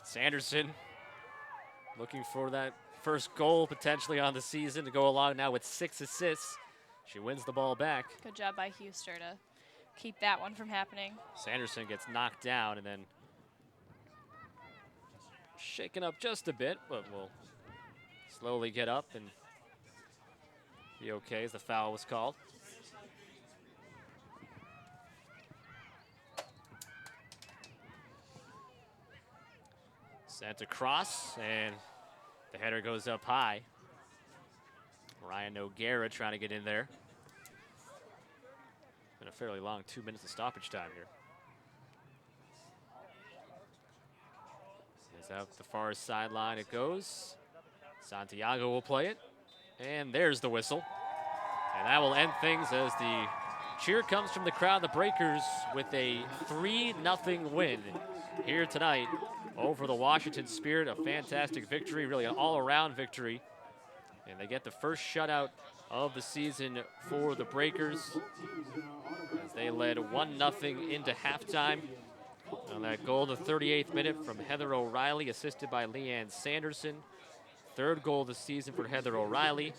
Sanderson looking for that first goal potentially on the season to go along now with 6 assists. She wins the ball back. Good job by Huster to keep that one from happening. Sanderson gets knocked down and then shaken up just a bit, but will slowly get up and be okay as the foul was called. Sent across, and the header goes up high. Ryan Noguera trying to get in there. Been a fairly long 2 minutes of stoppage time here. Is out the far sideline it goes. Santiago will play it, and there's the whistle. And that will end things as the cheer comes from the crowd. The Breakers with a 3-0 win here tonight over the Washington Spirit. A fantastic victory, really an all-around victory. And they get the first shutout of the season for the Breakers as they led 1-0 into halftime. On that goal, the 38th minute from Heather O'Reilly, assisted by Leanne Sanderson. Third goal of the season for Heather O'Reilly.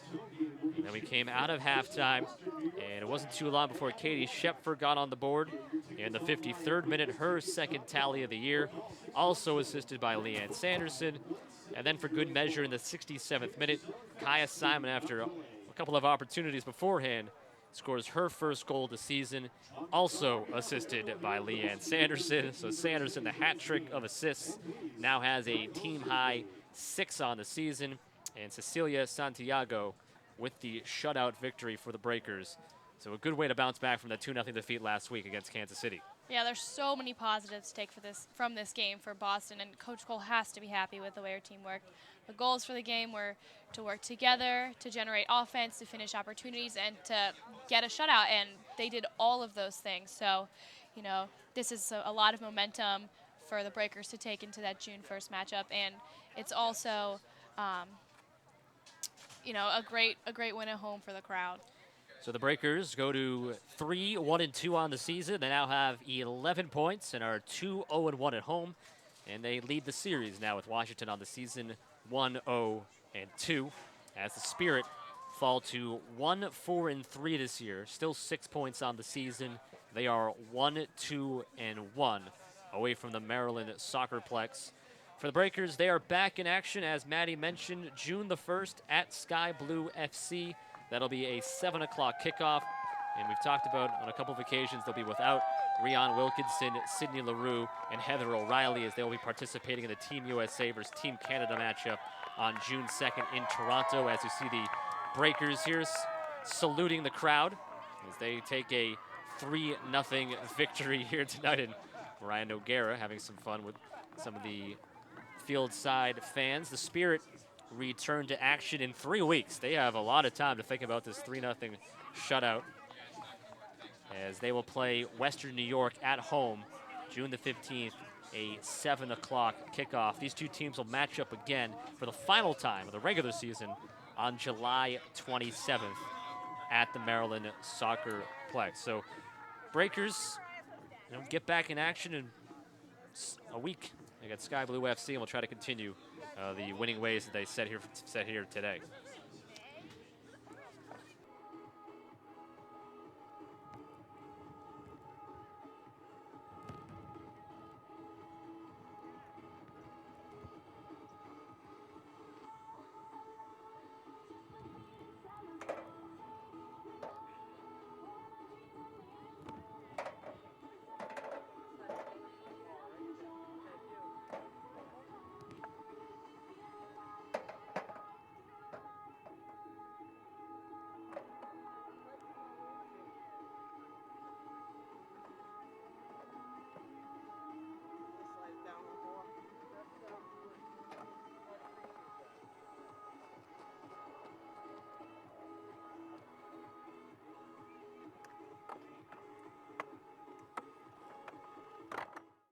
And then we came out of halftime, and it wasn't too long before Katie Shepford got on the board. In the 53rd minute, her second tally of the year, also assisted by Leanne Sanderson. And then for good measure in the 67th minute, Kaya Simon, after a couple of opportunities beforehand, scores her first goal of the season, also assisted by Leanne Sanderson. So Sanderson, the hat trick of assists, now has a team-high 6 on the season. And Cecilia Santiago with the shutout victory for the Breakers. So a good way to bounce back from that 2-0 defeat last week against Kansas City. Yeah, there's so many positives to take from this game for Boston, and Coach Cole has to be happy with the way our team worked. The goals for the game were to work together, to generate offense, to finish opportunities, and to get a shutout, and they did all of those things. So, you know, this is a lot of momentum for the Breakers to take into that June 1st matchup, and it's also, you know, a great win at home for the crowd. So the Breakers go to 3-1-2 on the season. They now have 11 points and are 2-0-1 at home. And they lead the series now with Washington on the season 1-0-2. As the Spirit fall to 1-4-3 this year. Still 6 points on the season. They are 1-2-1 away from the Maryland Soccerplex For the Breakers, they are back in action, as Maddie mentioned, June the 1st at Sky Blue FC. That'll be a 7 o'clock kickoff. And we've talked about on a couple of occasions they'll be without Rian Wilkinson, Sydney LaRue, and Heather O'Reilly, as they will be participating in the Team USA versus Team Canada matchup on June 2nd in Toronto. As you see the Breakers here saluting the crowd as they take a 3-0 victory here tonight. And Mariah Noguera having some fun with some of the field side fans. The Spirit return to action in 3 weeks. They have a lot of time to think about this 3-0 shutout, as they will play Western New York at home June the 15th, a 7 o'clock kickoff. These two teams will match up again for the final time of the regular season on July 27th at the Maryland Soccerplex. So Breakers, get back in action in a week against Sky Blue FC, and we'll try to continue the winning ways that they set here today.